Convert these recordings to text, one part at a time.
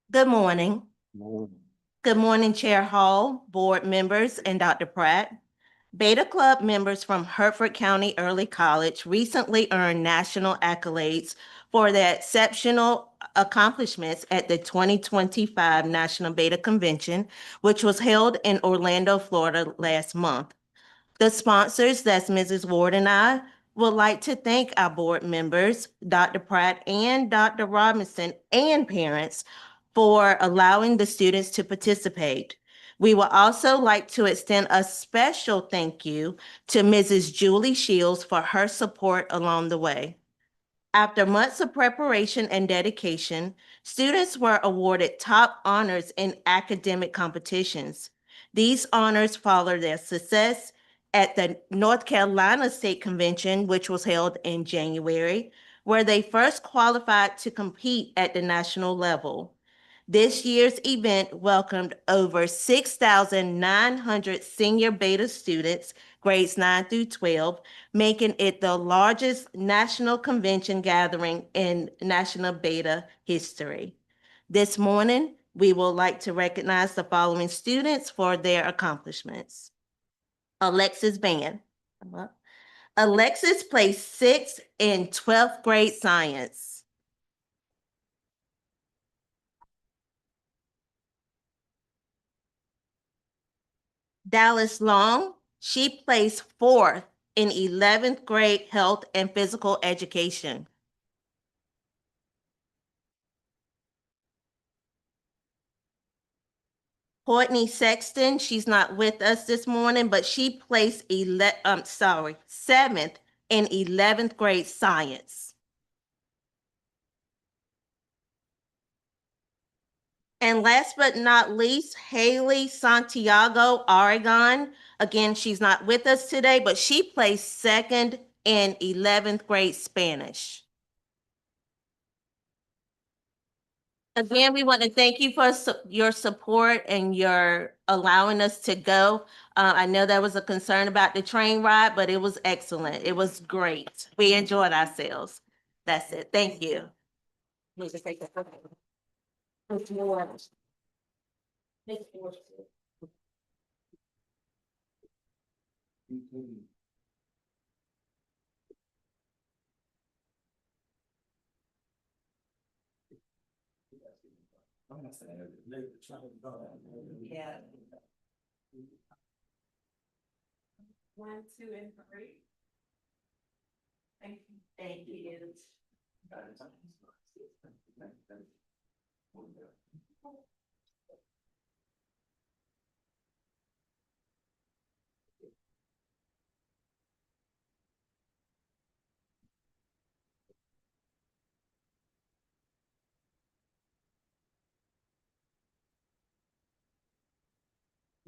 Good morning. Good morning, Chair Hall, board members, and Dr. Pratt. Beta Club members from Hertford County Early College recently earned national accolades for their exceptional accomplishments at the 2025 National Beta Convention, which was held in Orlando, Florida last month. The sponsors, that's Mrs. Ward and I, would like to thank our board members, Dr. Pratt and Dr. Robinson, and parents for allowing the students to participate. We would also like to extend a special thank you to Mrs. Julie Shields for her support along the way. After months of preparation and dedication, students were awarded top honors in academic competitions. These honors followed their success at the North Carolina State Convention, which was held in January, where they first qualified to compete at the national level. This year's event welcomed over 6,900 senior beta students, grades 9 through 12, making it the largest national convention gathering in national beta history. This morning, we would like to recognize the following students for their accomplishments. Alexis Band. Alexis placed 6th in 12th grade science. Dallas Long, she placed 4th in 11th grade health and physical education. Courtney Sexton, she's not with us this morning, but she placed 7th in 11th grade science. And last but not least, Haley Santiago, Oregon. Again, she's not with us today, but she placed 2nd in 11th grade Spanish. Again, we want to thank you for your support and your allowing us to go. I know there was a concern about the train ride, but it was excellent. It was great. We enjoyed ourselves. That's it. Thank you. Need to take that photo. Yeah. 1, 2, and 3. Thank you. Thank you.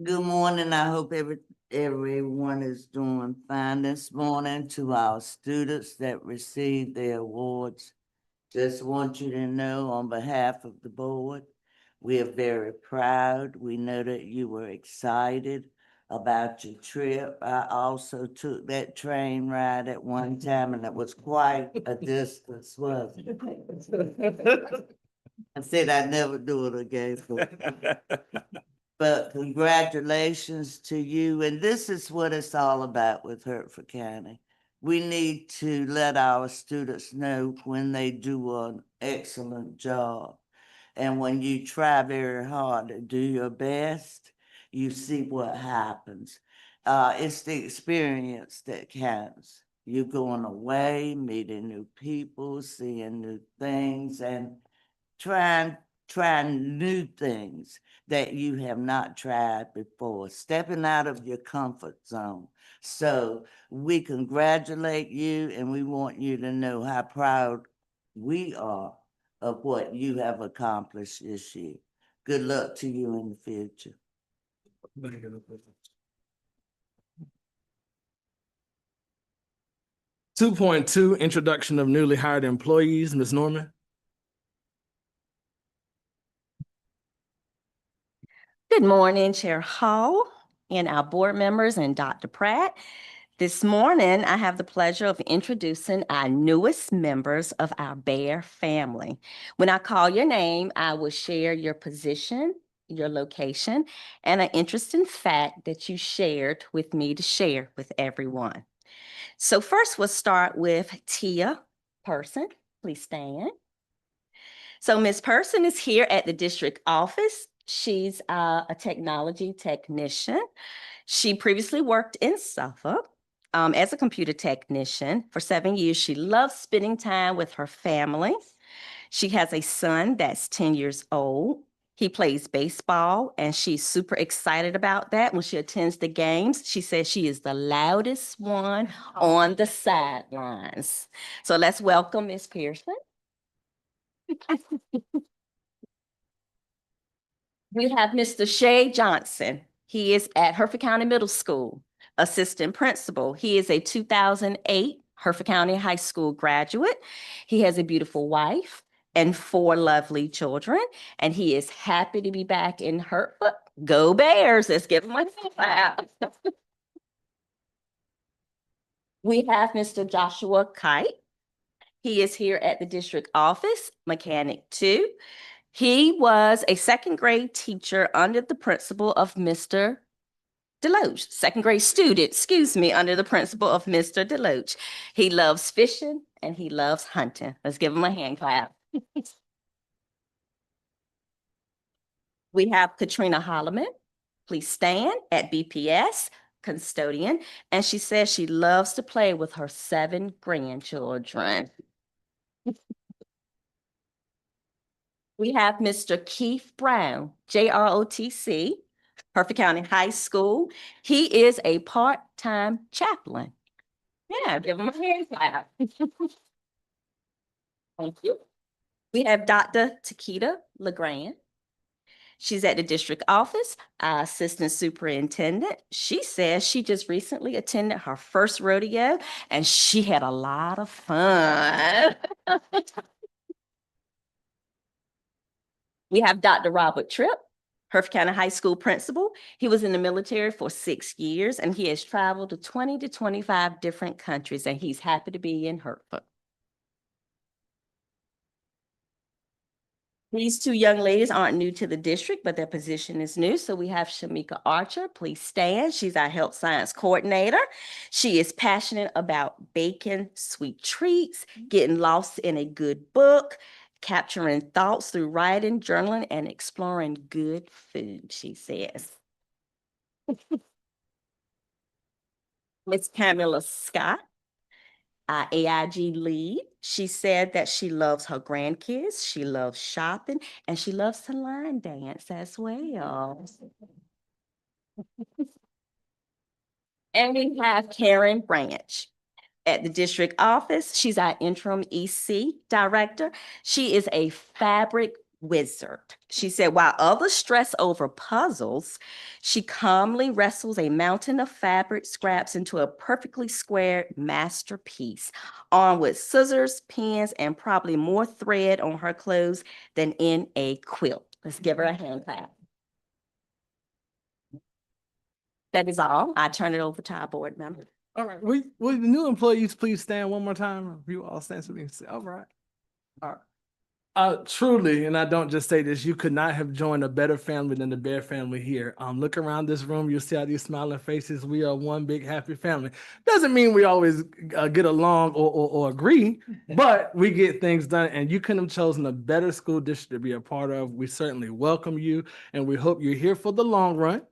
Good morning. I hope everyone is doing fine this morning. To our students that received their awards, just want you to know on behalf of the board, we are very proud. We know that you were excited about your trip. I also took that train ride at one time, and it was quite a distance, wasn't it? I said I'd never do it again. But congratulations to you. And this is what it's all about with Hertford County. We need to let our students know when they do an excellent job. And when you try very hard to do your best, you see what happens. It's the experience that counts. You're going away, meeting new people, seeing new things, and trying new things that you have not tried before, stepping out of your comfort zone. So we congratulate you, and we want you to know how proud we are of what you have accomplished this year. Good luck to you in the future. 2.2, introduction of newly hired employees, Ms. Norman. Good morning, Chair Hall and our board members and Dr. Pratt. This morning, I have the pleasure of introducing our newest members of our Bear family. When I call your name, I will share your position, your location, and an interesting fact that you shared with me to share with everyone. So first, we'll start with Tia Person. Please stand. So Ms. Person is here at the district office. She's a technology technician. She previously worked in Suffolk as a computer technician for 7 years. She loves spending time with her family. She has a son that's 10 years old. He plays baseball, and she's super excited about that. When she attends the games, she says she is the loudest one on the sidelines. So let's welcome Ms. Pearson. We have Mr. Shay Johnson. He is at Hertford County Middle School, assistant principal. He is a 2008 Hertford County High School graduate. He has a beautiful wife and 4 lovely children, and he is happy to be back in Hertford. Go Bears! Let's give him a clap. We have Mr. Joshua Kite. He is here at the district office, mechanic 2. He was a 2nd grade teacher under the principal of Mr. Deloach, 2nd grade student, excuse me, under the principal of Mr. Deloach. He loves fishing and he loves hunting. Let's give him a hand clap. We have Katrina Holloman. Please stand at BPS, custodian, and she says she loves to play with her 7 grandchildren. We have Mr. Keith Brown, JROTC, Hertford County High School. He is a part-time chaplain. Yeah, give him a hand clap. Thank you. We have Dr. Takita LeGrand. She's at the district office, assistant superintendent. She says she just recently attended her first rodeo and she had a lot of fun. We have Dr. Robert Tripp, Hertford County High School principal. He was in the military for 6 years and he has traveled to 20 to 25 different countries, and he's happy to be in Hertford. These 2 young ladies aren't new to the district, but their position is new. So we have Shamika Archer. Please stand. She's our health science coordinator. She is passionate about baking sweet treats, getting lost in a good book, capturing thoughts through writing, journaling, and exploring good food, she says. Miss Pamela Scott, our AIG lead. She said that she loves her grandkids, she loves shopping, and she loves to line dance as well. And we have Karen Branch at the district office. She's our interim EC director. She is a fabric wizard. She said, while others stress over puzzles, she calmly wrestles a mountain of fabric scraps into a perfectly squared masterpiece, armed with scissors, pins, and probably more thread on her clothes than in a quilt. Let's give her a hand clap. That is all. I turn it over to our board member. All right, will the new employees please stand one more time? You all stand so we can see. All right. All right. Truly, and I don't just say this, you could not have joined a better family than the Bear family here. Look around this room, you'll see all these smiling faces. We are one big happy family. Doesn't mean we always get along or agree, but we get things done, and you couldn't have chosen a better school district to be a part of. We certainly welcome you, and we hope you're here for the long run.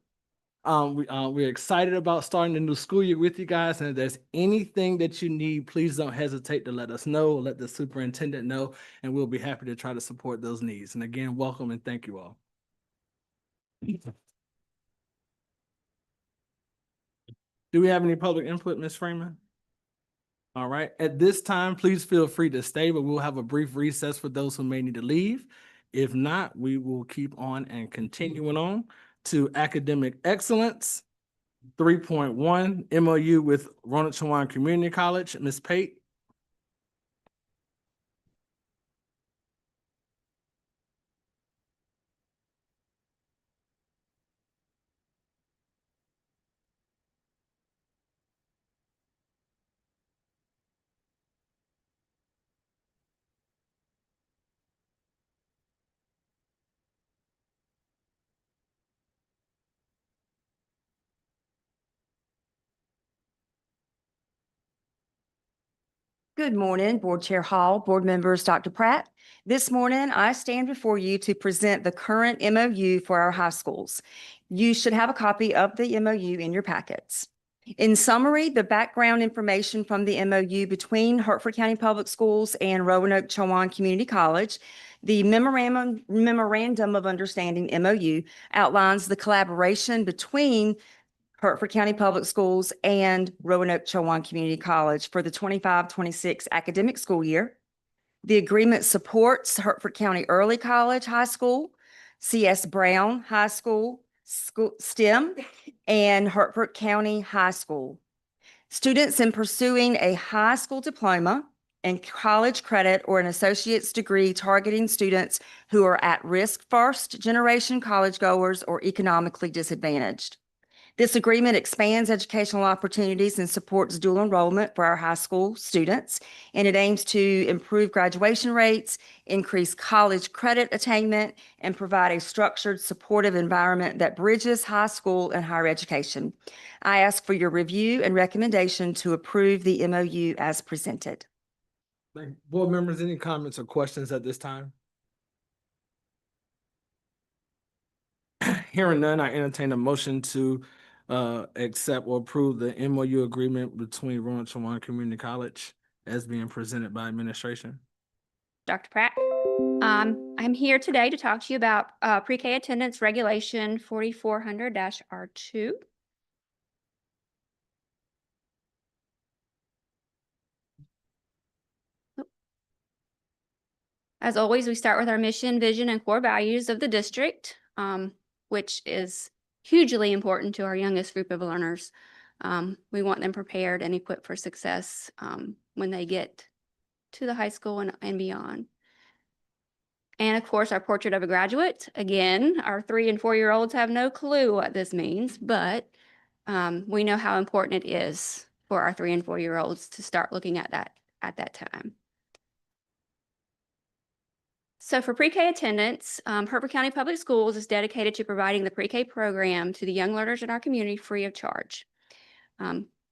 We're excited about starting the new school year with you guys. And if there's anything that you need, please don't hesitate to let us know, let the superintendent know, and we'll be happy to try to support those needs. And again, welcome and thank you all. Do we have any public input, Ms. Freeman? All right. At this time, please feel free to stay, but we'll have a brief recess for those who may need to leave. If not, we will keep on and continuing on to academic excellence. 3.1 MOU with Ronald Chawan Community College. Ms. Pate. Good morning, Board Chair Hall, board members, Dr. Pratt. This morning, I stand before you to present the current MOU for our high schools. You should have a copy of the MOU in your packets. In summary, the background information from the MOU between Hertford County Public Schools and Roanoke Chowan Community College. The memorandum of understanding MOU outlines the collaboration between Hertford County Public Schools and Roanoke Chowan Community College for the 25-26 academic school year. The agreement supports Hertford County Early College High School, C.S. Brown High School, STEM, and Hertford County High School. Students in pursuing a high school diploma and college credit or an associate's degree targeting students who are at risk first-generation college goers or economically disadvantaged. This agreement expands educational opportunities and supports dual enrollment for our high school students, and it aims to improve graduation rates, increase college credit attainment, and provide a structured, supportive environment that bridges high school and higher education. I ask for your review and recommendation to approve the MOU as presented. Board members, any comments or questions at this time? Hearing none, I entertain a motion to accept or approve the MOU agreement between Roanoke Chowan Community College as being presented by administration. Dr. Pratt. I'm here today to talk to you about pre-K attendance regulation 4400-R2. As always, we start with our mission, vision, and core values of the district, which is hugely important to our youngest group of learners. We want them prepared and equipped for success when they get to the high school and beyond. And of course, our portrait of a graduate. Again, our 3- and 4-year-olds have no clue what this means, but we know how important it is for our 3- and 4-year-olds to start looking at that time. So for pre-K attendance, Hertford County Public Schools is dedicated to providing the pre-K program to the young learners in our community free of charge.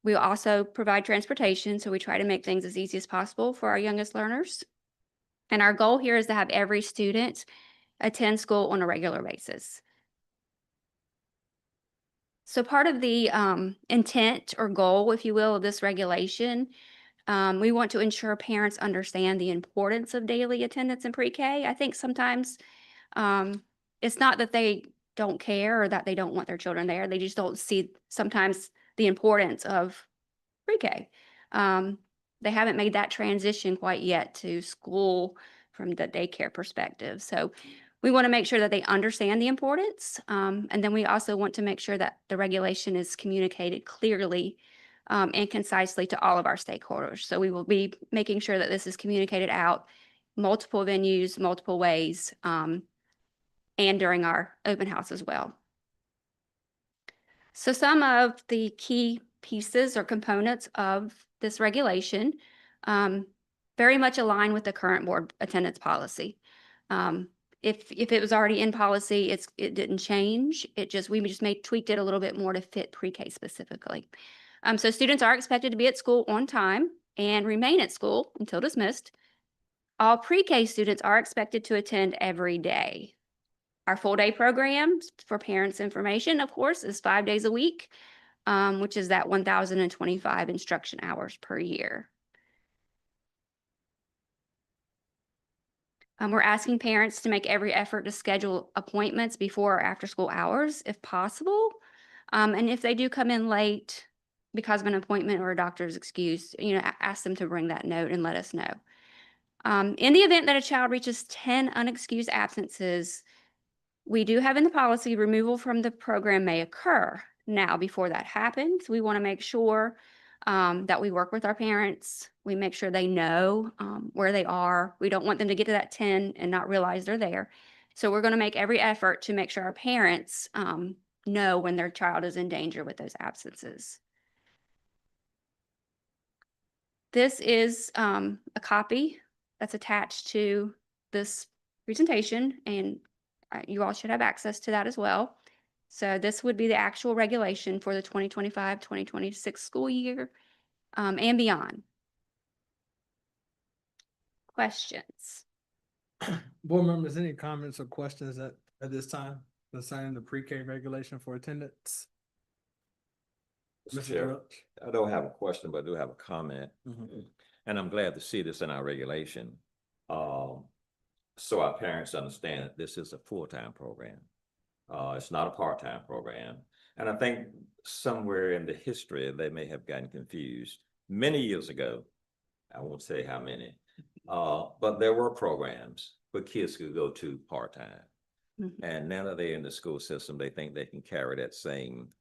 We also provide transportation, so we try to make things as easy as possible for our youngest learners. And our goal here is to have every student attend school on a regular basis. So part of the intent or goal, if you will, of this regulation, we want to ensure parents understand the importance of daily attendance in pre-K. I think sometimes it's not that they don't care or that they don't want their children there. They just don't see sometimes the importance of pre-K. They haven't made that transition quite yet to school from the daycare perspective. So we want to make sure that they understand the importance. And then we also want to make sure that the regulation is communicated clearly and concisely to all of our stakeholders. So we will be making sure that this is communicated out multiple venues, multiple ways, and during our open house as well. So some of the key pieces or components of this regulation very much align with the current board attendance policy. If it was already in policy, it didn't change. We just tweaked it a little bit more to fit pre-K specifically. So students are expected to be at school on time and remain at school until dismissed. All pre-K students are expected to attend every day. Our full day program for parents' information, of course, is 5 days a week, which is that 1,025 instruction hours per year. We're asking parents to make every effort to schedule appointments before or after school hours, if possible. And if they do come in late because of an appointment or a doctor's excuse, ask them to bring that note and let us know. In the event that a child reaches 10 unexcused absences, we do have in the policy removal from the program may occur. Now, before that happens, we want to make sure that we work with our parents. We make sure they know where they are. We don't want them to get to that 10 and not realize they're there. So we're going to make every effort to make sure our parents know when their child is in danger with those absences. This is a copy that's attached to this presentation, and you all should have access to that as well. So this would be the actual regulation for the 2025-2026 school year and beyond. Questions? Board members, any comments or questions at this time concerning the pre-K regulation for attendance? Mr. Mr. Chair, Welch? I don't have a question, but I do have a comment. Mhm. And I'm glad to see this in our regulation. So our parents understand that this is a full-time program. It's not a part-time program. And I think somewhere in the history, they may have gotten confused. Many years ago, I won't say how many, but there were programs where kids could go to part-time. Mhm. And now that they're in the school system, they think they can carry that same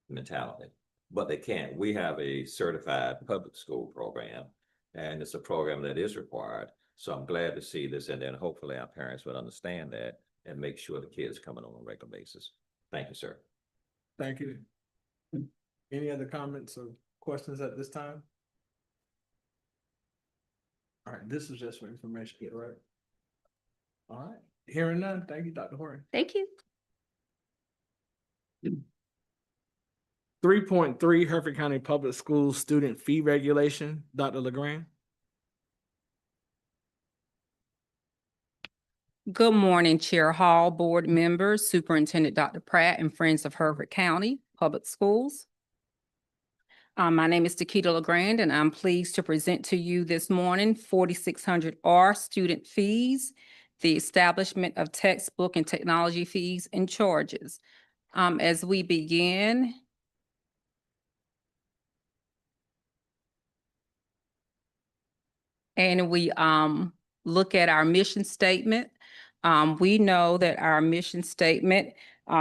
mentality, but they can't. We have a certified public school program, and it's a program that is required. So I'm glad to see this, and then hopefully our parents would understand that and make sure the kids coming on a regular basis. Thank you, sir. Thank you. Any other comments or questions at this time? All right, this is just for information, correct? All right, hearing none, thank you, Dr. Horton. Thank you. 3.3 Hertford County Public Schools Student Fee Regulation, Dr. LeGrand. Good morning, Chair Hall, board members, Superintendent Dr. Pratt, and friends of Hertford County Public Schools. My name is Takita LeGrand, and I'm pleased to present to you this morning 4600R student fees, the establishment of textbook and technology fees and charges. As we begin, and we look at our mission statement, we know that our mission statement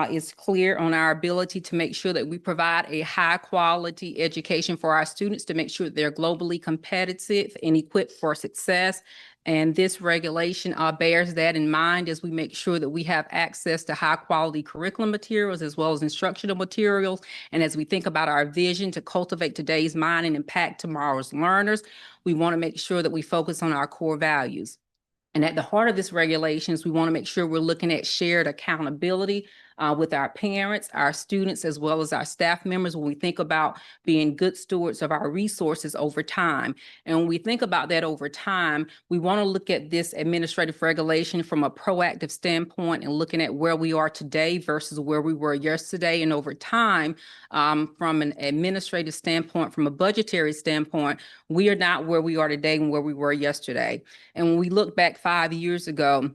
is clear on our ability to make sure that we provide a high quality education for our students to make sure they're globally competitive and equipped for success. And this regulation bears that in mind as we make sure that we have access to high quality curriculum materials as well as instructional materials. And as we think about our vision to cultivate today's mind and impact tomorrow's learners, we want to make sure that we focus on our core values. And at the heart of this regulations, we want to make sure we're looking at shared accountability with our parents, our students, as well as our staff members when we think about being good stewards of our resources over time. And when we think about that over time, we want to look at this administrative regulation from a proactive standpoint and looking at where we are today versus where we were yesterday. And over time, from an administrative standpoint, from a budgetary standpoint, we are not where we are today and where we were yesterday. And when we look back 5 years ago,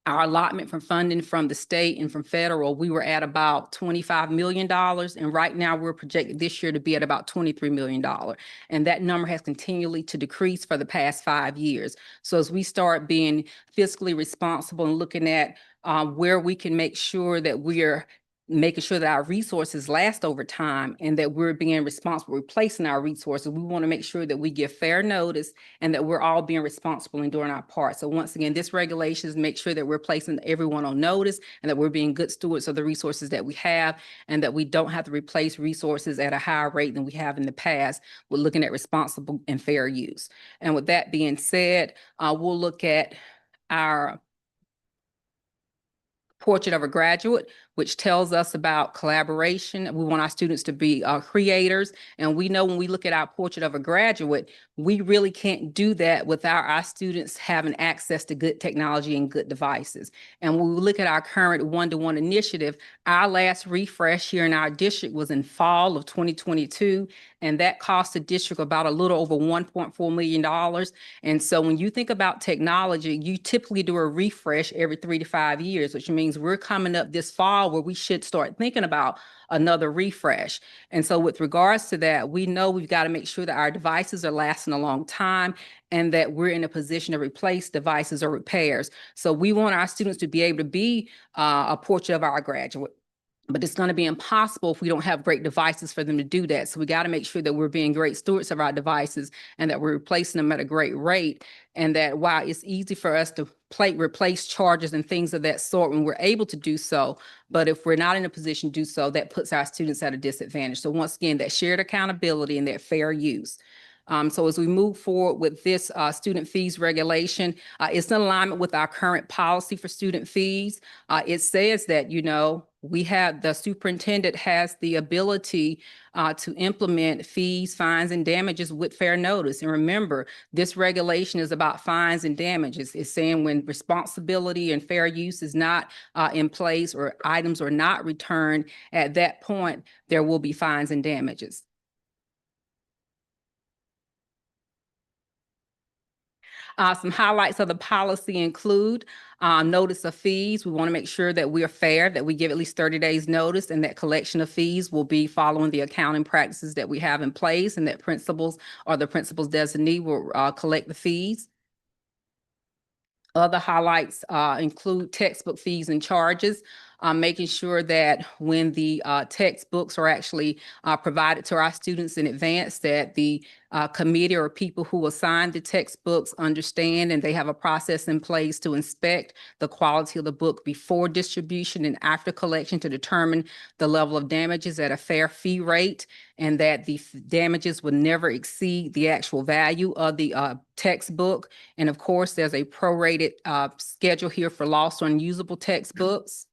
our allotment from funding from the state and from federal, we were at about $25 million. And right now we're projected this year to be at about $23 million. And that number has continually to decrease for the past 5 years. So as we start being fiscally responsible and looking at where we can make sure that we're making sure that our resources last over time and that we're being responsible replacing our resources, we want to make sure that we give fair notice and that we're all being responsible and doing our part. So once again, this regulations make sure that we're placing everyone on notice and that we're being good stewards of the resources that we have and that we don't have to replace resources at a higher rate than we have in the past. We're looking at responsible and fair use. And with that being said, we'll look at our portrait of a graduate, which tells us about collaboration. We want our students to be creators. And we know when we look at our portrait of a graduate, we really can't do that without our students having access to good technology and good devices. And when we look at our current one-to-one initiative, our last refresh here in our district was in fall of 2022. And that cost the district about a little over $1.4 million. And so when you think about technology, you typically do a refresh every 3 to 5 years, which means we're coming up this fall where we should start thinking about another refresh. And so with regards to that, we know we've got to make sure that our devices are lasting a long time and that we're in a position to replace devices or repairs. So we want our students to be able to be a portrait of our graduate. But it's going to be impossible if we don't have great devices for them to do that. So we got to make sure that we're being great stewards of our devices and that we're replacing them at a great rate. And that while it's easy for us to replace charges and things of that sort when we're able to do so, but if we're not in a position to do so, that puts our students at a disadvantage. So once again, that shared accountability and that fair use. So as we move forward with this student fees regulation, it's in alignment with our current policy for student fees. It says that, the superintendent has the ability to implement fees, fines, and damages with fair notice. And remember, this regulation is about fines and damages. It's saying when responsibility and fair use is not in place or items are not returned, at that point, there will be fines and damages. Some highlights of the policy include notice of fees. We want to make sure that we are fair, that we give at least 30 days notice, and that collection of fees will be following the accounting practices that we have in place, and that principals or the principal's designee will collect the fees. Other highlights include textbook fees and charges, making sure that when the textbooks are actually provided to our students in advance, that the committee or people who assign the textbooks understand and they have a process in place to inspect the quality of the book before distribution and after collection to determine the level of damages at a fair fee rate, and that the damages would never exceed the actual value of the textbook. And of course, there's a prorated schedule here for lost or unusable textbooks.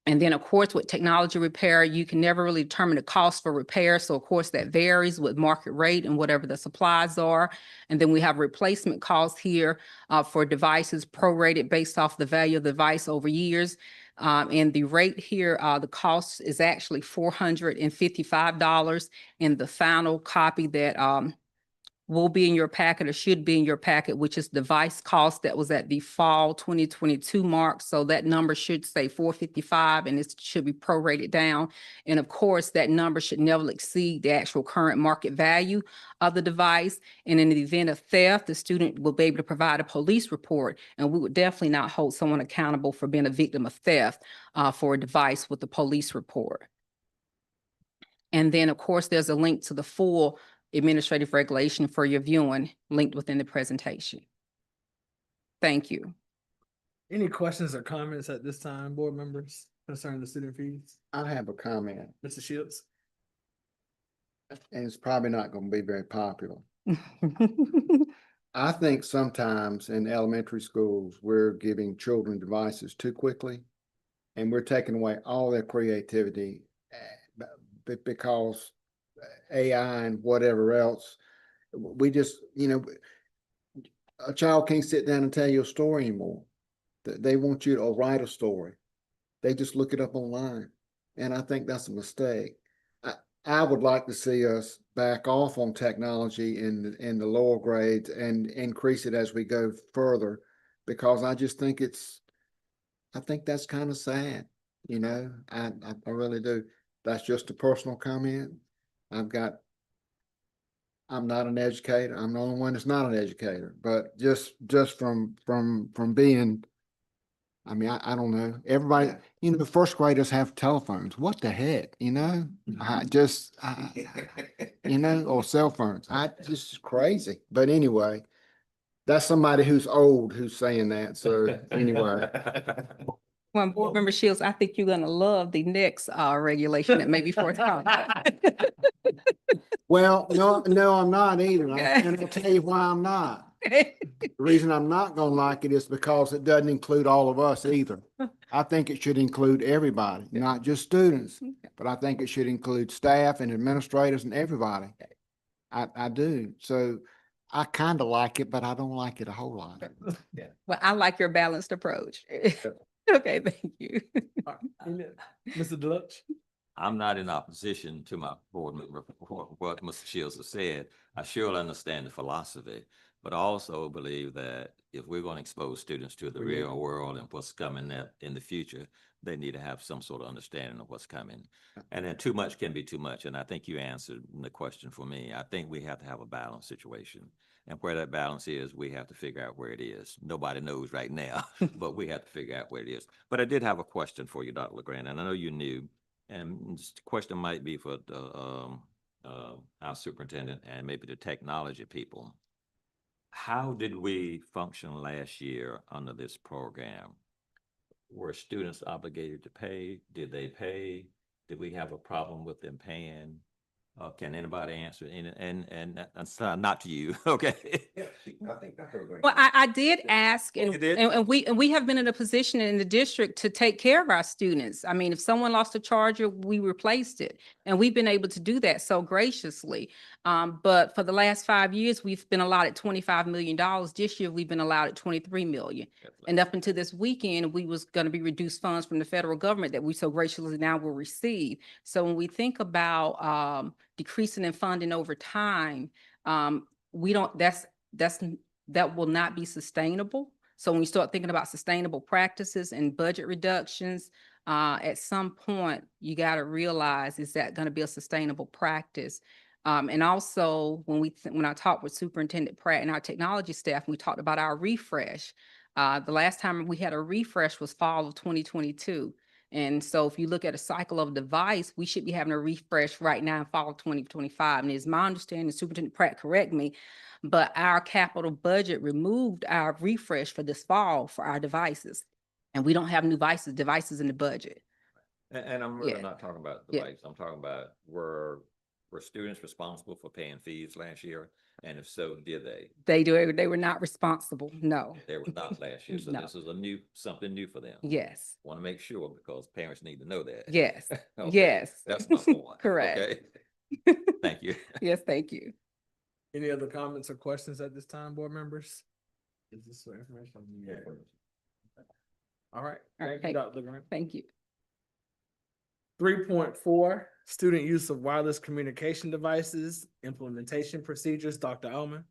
And then, of course, with technology repair, you can never really determine the cost for repair. So, of course, that varies with market rate and whatever the supplies are. And then we have replacement costs here for devices prorated based off the value of the device over years. And the rate here, the cost is actually $455. And the final copy that will be in your packet or should be in your packet, which is device cost that was at the fall 2022 mark. So that number should say 455 and it should be prorated down. And of course, that number should never exceed the actual current market value of the device. And in the event of theft, the student will be able to provide a police report. And we would definitely not hold someone accountable for being a victim of theft for a device with a police report. And then, of course, there's a link to the full administrative regulation for your viewing linked within the presentation. Thank you. Any questions or comments at this time, board members, concerning the student fees? I have a comment, Mr. Shields? and it's probably not going to be very popular. I think sometimes in elementary schools, we're giving children devices too quickly, and we're taking away all their creativity because AI and whatever else, we just, a child can't sit down and tell you a story anymore. They want you to write a story. They just look it up online. And I think that's a mistake. I would like to see us back off on technology in the lower grades and increase it as we go further, because I just think I think that's kind of sad. I really do. That's just a personal comment. I'm not an educator. I'm the only one that's not an educator, but just from being, I don't know. Everybody, the first graders have telephones. What the heck, or cell phones. This is crazy. But anyway, that's somebody who's old who's saying that. So anyway. Well, Board Member Shields, I think you're gonna love the next regulation that may be forthcoming. Well, no, I'm not either. And I'll tell you why I'm not. The reason I'm not gonna like it is because it doesn't include all of us either. I think it should include everybody, not just students, but I think it should include staff and administrators and everybody. I do. So I kind of like it, but I don't like it a whole lot. Well, I like your balanced approach. Okay, thank you. Mr. Deluxe? I'm not in opposition to my board member for what Mr. Shields has said. I sure understand the philosophy, but I also believe that if we're going to expose students to the real world and what's coming in the future, they need to have some sort of understanding of what's coming. And then too much can be too much. And I think you answered the question for me. I think we have to have a balanced situation. And where that balance is, we have to figure out where it is. Nobody knows right now, but we have to figure out where it is. But I did have a question for you, Dr. LeGrand, and I know you knew. And this question might be for our superintendent and maybe the technology people. How did we function last year under this program? Were students obligated to pay? Did they pay? Did we have a problem with them paying? Can anybody answer? And not to you, okay? Well, I did ask, You and, did? and we have been in a position in the district to take care of our students. I mean, if someone lost a charger, we replaced it, and we've been able to do that so graciously. But for the last 5 years, we've been allotted $25 million. This year, we've been allotted 23 million. And up until this weekend, we was going to be reduced funds from the federal government that we so graciously now will receive. So when we think about decreasing in funding over time, we don't, that will not be sustainable. So when you start thinking about sustainable practices and budget reductions, at some point, you got to realize, is that going to be a sustainable practice? And also, when I talked with Superintendent Pratt and our technology staff, we talked about our refresh. The last time we had a refresh was fall of 2022. And so if you look at a cycle of device, we should be having a refresh right now in fall of 2025. And it's my understanding, Superintendent Pratt, correct me, but our capital budget removed our refresh for this fall for our devices. And we don't have new devices in the budget. And I'm really Yeah. not talking about Yeah. device. I'm talking about were students responsible for paying fees last year? And if so, did they? They were not responsible. No. They were not last year. So No. this is something new for them. Yes. Want to make sure because parents need to know that. Yes. Okay, Yes. That's my point. Correct. Okay. Thank you. Yes, thank you. Any other comments or questions at this time, board members? Is this for information? Yeah. All right. All right, Thank you, Dr. LeGrand. Thank you. 3.4, student use of wireless communication devices, implementation procedures, Dr. Ullman.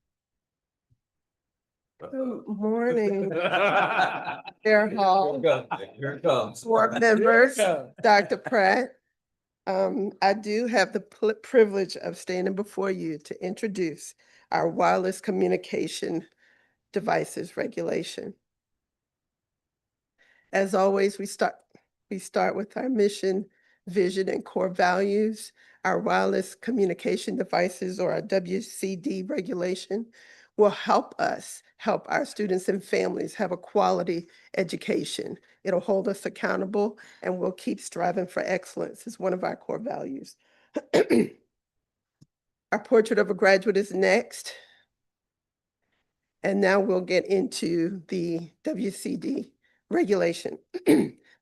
Good morning, Chair Hall, Here it comes. board members, Dr. Pratt. I do have the privilege of standing before you to introduce our wireless communication devices regulation. As always, we start with our mission, vision, and core values. Our wireless communication devices, or our WCD regulation, will help us help our students and families have a quality education. It'll hold us accountable, and we'll keep striving for excellence is one of our core values. Our portrait of a graduate is next. And now we'll get into the WCD regulation.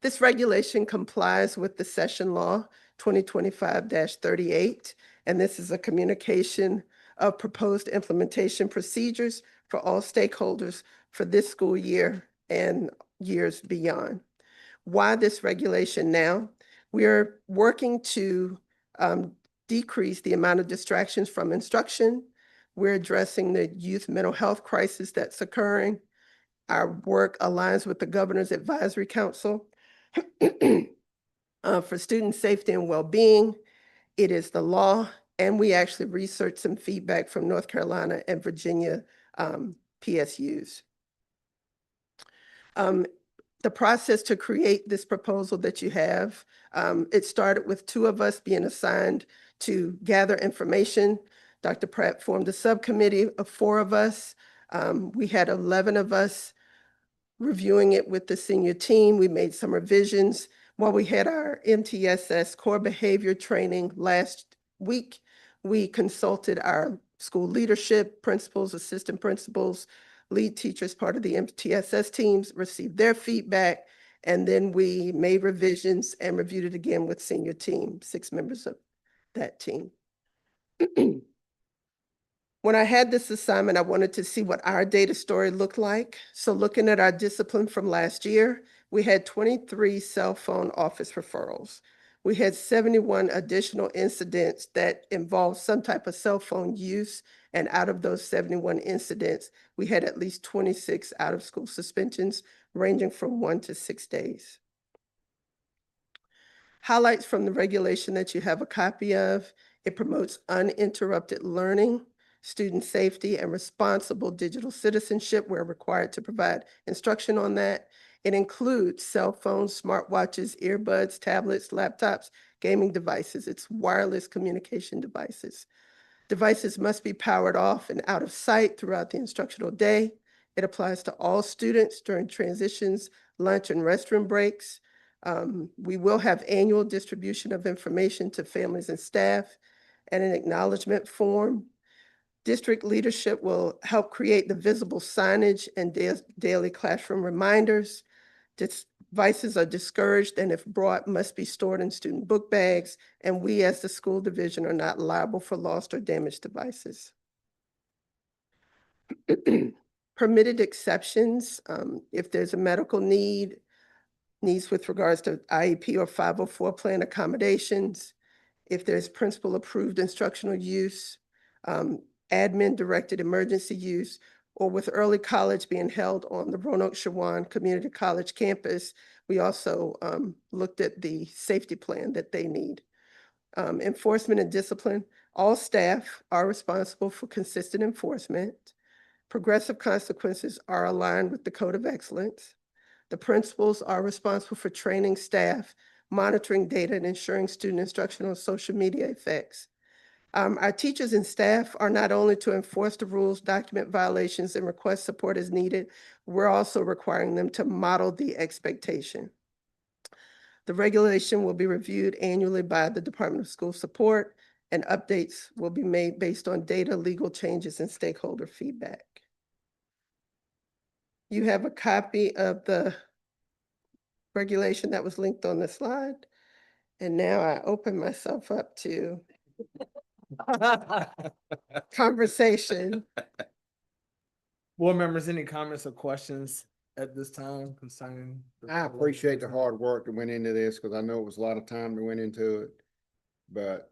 This regulation complies with the session law 2025-38, and this is a communication of proposed implementation procedures for all stakeholders for this school year and years beyond. Why this regulation now? We are working to decrease the amount of distractions from instruction. We're addressing the youth mental health crisis that's occurring. Our work aligns with the Governor's Advisory Council for student safety and well-being. It is the law, and we actually researched some feedback from North Carolina and Virginia PSUs. The process to create this proposal that you have, it started with 2 of us being assigned to gather information. Dr. Pratt formed a subcommittee of 4 of us. We had 11 of us reviewing it with the senior team. We made some revisions. While we had our MTSS core behavior training last week, we consulted our school leadership, principals, assistant principals, lead teachers, part of the MTSS teams, received their feedback, and then we made revisions and reviewed it again with senior team, 6 members of that team. When I had this assignment, I wanted to see what our data story looked like. So looking at our discipline from last year, we had 23 cell phone office referrals. We had 71 additional incidents that involved some type of cell phone use. And out of those 71 incidents, we had at least 26 out-of-school suspensions ranging from 1 to 6 days. Highlights from the regulation that you have a copy of: it promotes uninterrupted learning, student safety, and responsible digital citizenship. We're required to provide instruction on that. It includes cell phones, smartwatches, earbuds, tablets, laptops, gaming devices. It's wireless communication devices. Devices must be powered off and out of sight throughout the instructional day. It applies to all students during transitions, lunch, and restroom breaks. We will have annual distribution of information to families and staff. and an acknowledgement form. District leadership will help create the visible signage and daily classroom reminders. Devices are discouraged and if brought must be stored in student book bags, and we as the school division are not liable for lost or damaged devices. Permitted exceptions, if there's a medical needs with regards to IEP or 504 plan accommodations, if there's principal approved instructional use, admin directed emergency use, or with early college being held on the Roanoke Shawan Community College campus, we also looked at the safety plan that they need. Enforcement and discipline, all staff are responsible for consistent enforcement. Progressive consequences are aligned with the Code of Excellence. The principals are responsible for training staff, monitoring data, and ensuring student instructional and social media effects. Our teachers and staff are not only to enforce the rules, document violations, and request support as needed, we're also requiring them to model the expectation. The regulation will be reviewed annually by the Department of School Support, and updates will be made based on data, legal changes, and stakeholder feedback. You have a copy of the regulation that was linked on the slide. And now I open myself up to conversation. Board members, any comments or questions at this time concerning? I appreciate the hard work that went into this, because I know it was a lot of time that went into it. But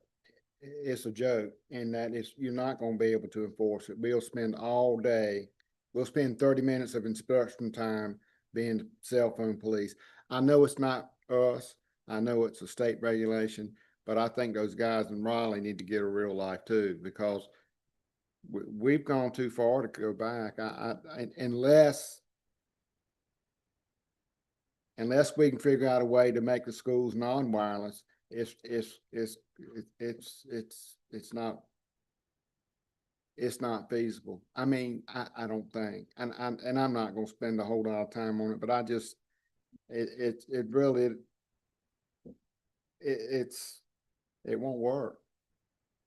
it's a joke, and that is, you're not gonna be able to enforce it. We'll spend all day, we'll spend 30 minutes of instruction time being the cell phone police. I know it's not us, I know it's a state regulation, but I think those guys in Raleigh need to get a real life too, because we've gone too far to go back. Unless we can figure out a way to make the schools non-wireless, it's not feasible. I mean, I don't think, and I'm not gonna spend a whole lot of time on it, but I just, it won't work.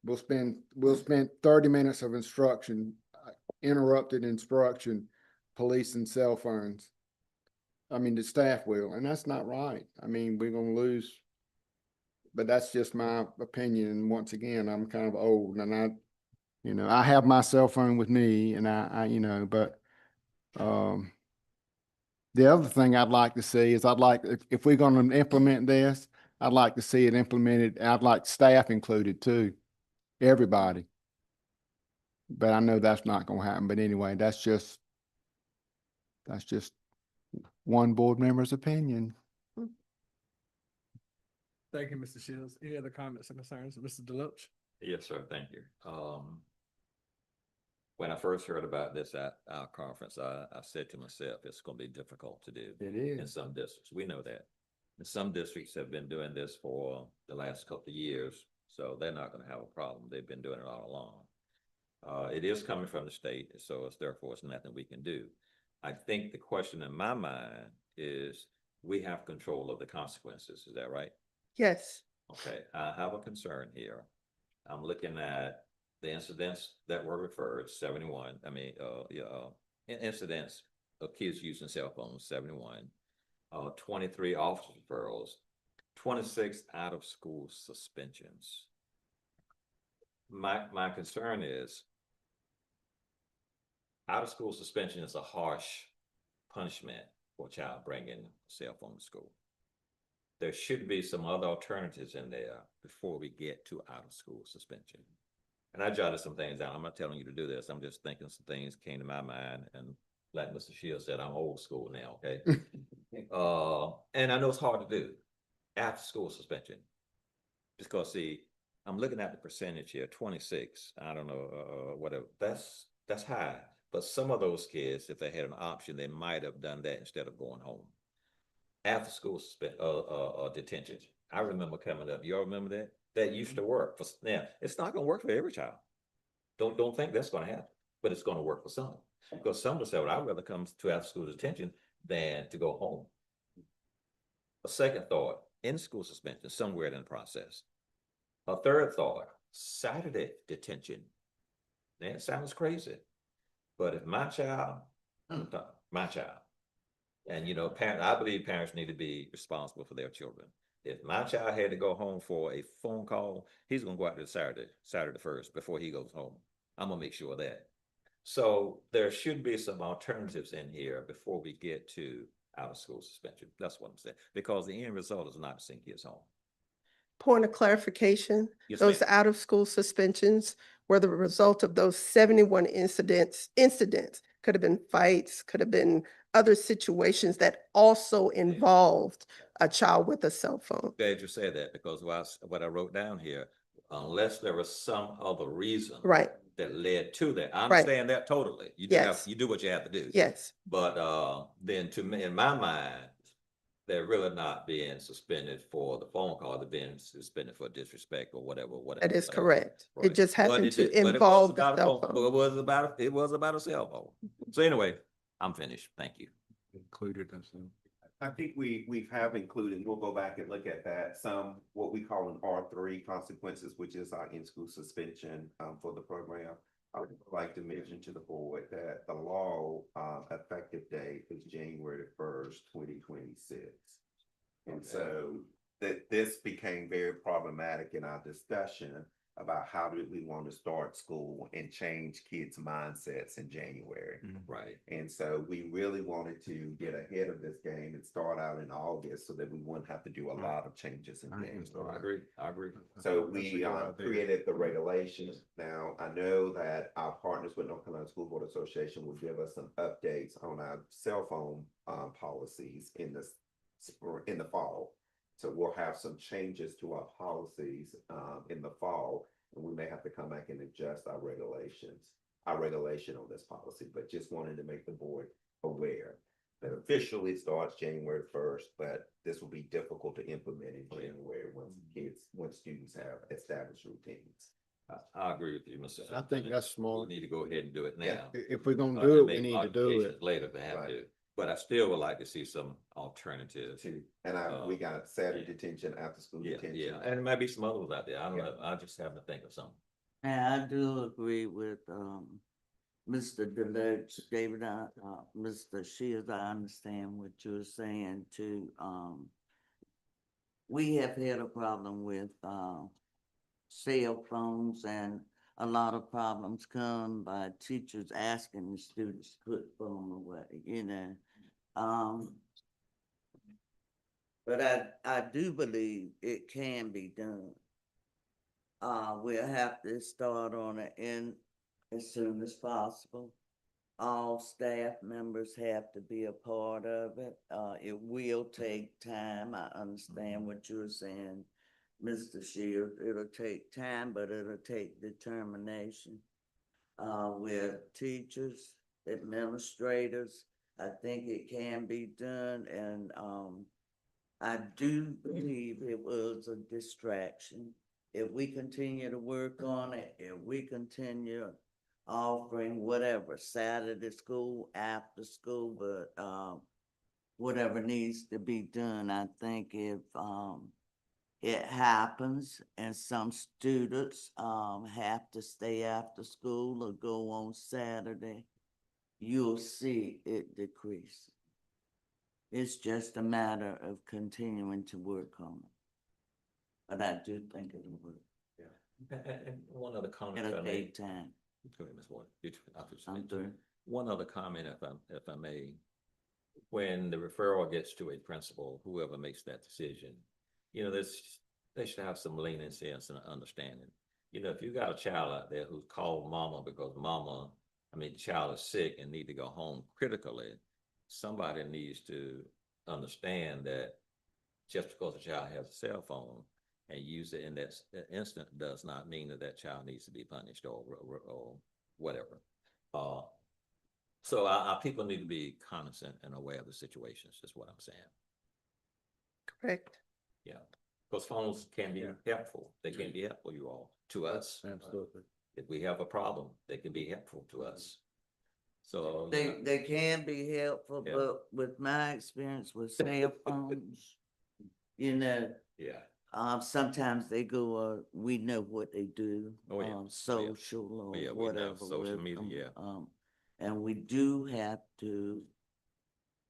We'll spend 30 minutes of instruction, interrupted instruction, policing cell phones. I mean, the staff will, and that's not right. I mean, we're gonna lose, but that's just my opinion. And once again, I'm kind of old, and I have my cell phone with me, and but the other thing I'd like to see is if we're gonna implement this, I'd like to see it implemented. I'd like staff included too, everybody. But I know that's not gonna happen. But anyway, that's just one board member's opinion. Thank you, Mr. Shields. Any other comments or concerns, Mr. Deloach? Yes, sir. Thank you. When I first heard about this at our conference, I said to myself, it's going to be difficult to do. It In is. some districts. We know that. And some districts have been doing this for the last couple of years, so they're not going to have a problem. They've been doing it all along. It is coming from the state, so therefore it's nothing we can do. I think the question in my mind is, we have control of the consequences. Is that right? Yes. Okay, I have a concern here. I'm looking at the incidents that were referred, 71. I mean, incidents of kids using cell phones, 71. 23 officer referrals, 26 out of school suspensions. My concern is, out of school suspension is a harsh punishment for a child bringing a cell phone to school. There should be some other alternatives in there before we get to out of school suspension. And I jotted some things down. I'm not telling you to do this. I'm just thinking some things came to my mind, and like Mr. Shields said, I'm old school now, okay? And I know it's hard to do after school suspension, because see, I'm looking at the percentage here, 26, I don't know, whatever, that's high. But some of those kids, if they had an option, they might have done that instead of going home. After school detention. I remember coming up. Y'all remember that? That used to work. Now, it's not going to work for every child. Don't think that's going to happen, but it's going to work for some. Because some will say, well, I'd rather come to after school detention than to go home. A second thought, in school suspension, somewhere in the process. A third thought, Saturday detention. That sounds crazy. But if my child, my child, and you know, I believe parents need to be responsible for their children. If my child had to go home for a phone call, he's gonna go out there Saturday first before he goes home. I'm gonna make sure of that. So there should be some alternatives in here before we get to out of school suspension. That's what I'm saying, because the end result is not to send kids home. Point of clarification, Yes, those ma'am. out-of-school suspensions were the result of those 71 incidents. Could have been fights, could have been other situations that also involved a child with a cell phone. Glad you said that, because what I wrote down here, unless there was some other reason Right, that led to that. I Right. understand that totally. You do Yes. you do what you have to do. yes, But then to me, in my mind, they're really not being suspended for the phone call, they're being suspended for disrespect or whatever. that is whatever. correct. It Right. just But happened it to did- but it was involve the about a cell phone- phone. It was about a cell phone. So anyway, I'm finished. Thank you. Included, that's it. I think we have included, we'll go back and look at that, some, what we call an R3 consequences, which is our in-school suspension, for the program. I would like to mention to the board that the law, effective date is January 1st, 2026. And so this became very problematic in our discussion about how did we want to start school and change kids' mindsets in January. Right. And so we really wanted to get ahead of this game and start out in August so that we wouldn't have to do a lot of changes in January. I agree. So we created the regulations. Now, I know that our partners with North Carolina School Board Association will give us some updates on our cell phone policies in the fall. So we'll have some changes to our policies in the fall, and we may have to come back and adjust our regulation on this policy, but just wanted to make the board aware that officially it starts January 1st, but this will be difficult to implement in January once students have established routines. I agree with you, Mr. I think that's smart. We need to go ahead and do it Yeah. now. If we're gonna And do it, make we need to do modifications it. later if we have Right. to. But I still would like to see some alternatives. And we got Saturday detention, after school Yeah, detention. yeah, and there might be some other ones out there. I don't know. I just have to think of something. And I do agree with, Mr. Deloach, David, Mr. Shields, I understand what you're saying too. We have had a problem with, cell phones, and a lot of problems come by teachers asking the students to put phone away, you know. But I do believe it can be done. We'll have to start on it in as soon as possible. All staff members have to be a part of it. It will take time. I understand what you're saying, Mr. Shields. It'll take time, but it'll take determination. With teachers, administrators, I think it can be done, and I do believe it was a distraction. If we continue to work on it, if we continue offering whatever, Saturday school, after school, but whatever needs to be done, I think if it happens and some students have to stay after school or go on Saturday, you'll see it decrease. It's just a matter of continuing to work on it. But I do think it'll work. And one other comment. It'll if I may. take time. Go ahead, Ms. Ward. I'm through. One other comment, if I may. When the referral gets to a principal, whoever makes that decision, you know, they should have some leniency and some understanding. You know, if you got a child out there who's called mama because the child is sick and need to go home critically, somebody needs to understand that just because a child has a cell phone and use it in that instant does not mean that child needs to be punished or whatever. So our people need to be cognizant and aware of the situations, is what I'm saying. Correct. Yeah, because phones can be helpful. They can be helpful, you all, to us. Absolutely. If we have a problem, they can be helpful to us. So. They can be helpful, Yeah. but with my experience with cell phones, you know, Yeah. Sometimes they go, we know what they do. Oh, yeah. Oh, yeah. Social or Yeah, we know whatever. social with media, them. yeah. And we do have to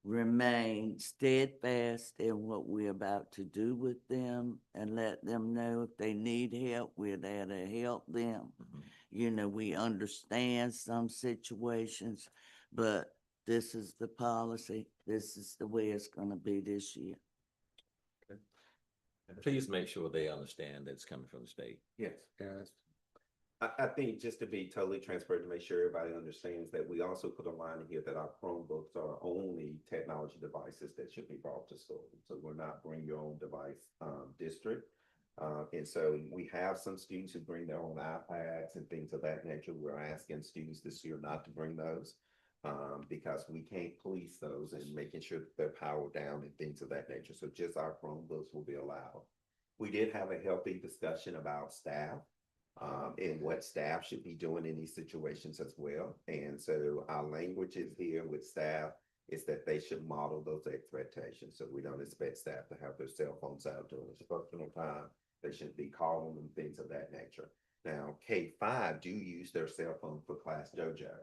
remain steadfast in what we're about to do with them and let them know if they need help, we're there to help them. Mhm. You know, we understand some situations, but this is the policy. This is the way it's gonna be this year. And please make sure they understand that it's coming from the state. Yes. Yes. I think just to be totally transparent, to make sure everybody understands that we also put a line in here that our Chromebooks are only technology devices that should be brought to school. So we're not bring your own device district. And so we have some students who bring their own iPads and things of that nature. We're asking students this year not to bring those because we can't police those and making sure that they're powered down and things of that nature. So just our Chromebooks will be allowed. We did have a healthy discussion about staff. And what staff should be doing in these situations as well. And so our language is here with staff is that they should model those expectations. So we don't expect staff to have their cell phones out during instructional time. They shouldn't be calling them, things of that nature. Now, K-5 do use their cell phone for Class Dojo.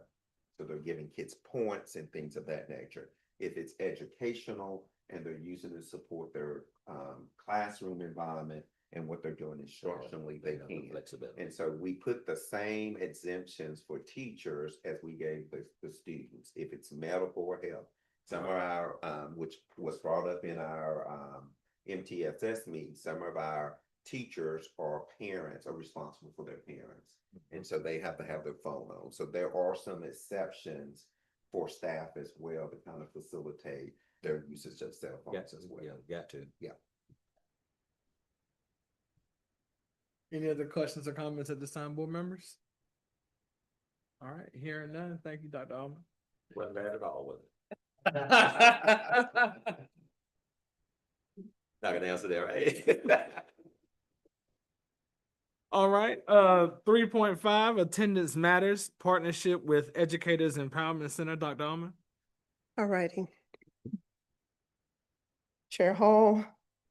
So they're giving kids points and things of that nature. If it's educational and they're using to support their classroom environment, and what they're doing instructionally, they can. Flexibility. And so we put the same exemptions for teachers as we gave the students. If it's medical or health, some of our, which was brought up in our MTSS meeting, some of our teachers or parents are responsible for their parents. And so they have to have their phone on. So there are some exceptions for staff as well to kind of facilitate their usage of cell phones as well. Yeah, got to. Yeah. Any other questions or comments at this time, board members? All right, hearing none. Thank you, Dr. Allman. Wasn't bad at all, was it? Not gonna answer that, right? All right, 3.5, attendance matters, partnership with Educators Empowerment Center, Dr. Allman. All righty. Chair Hall,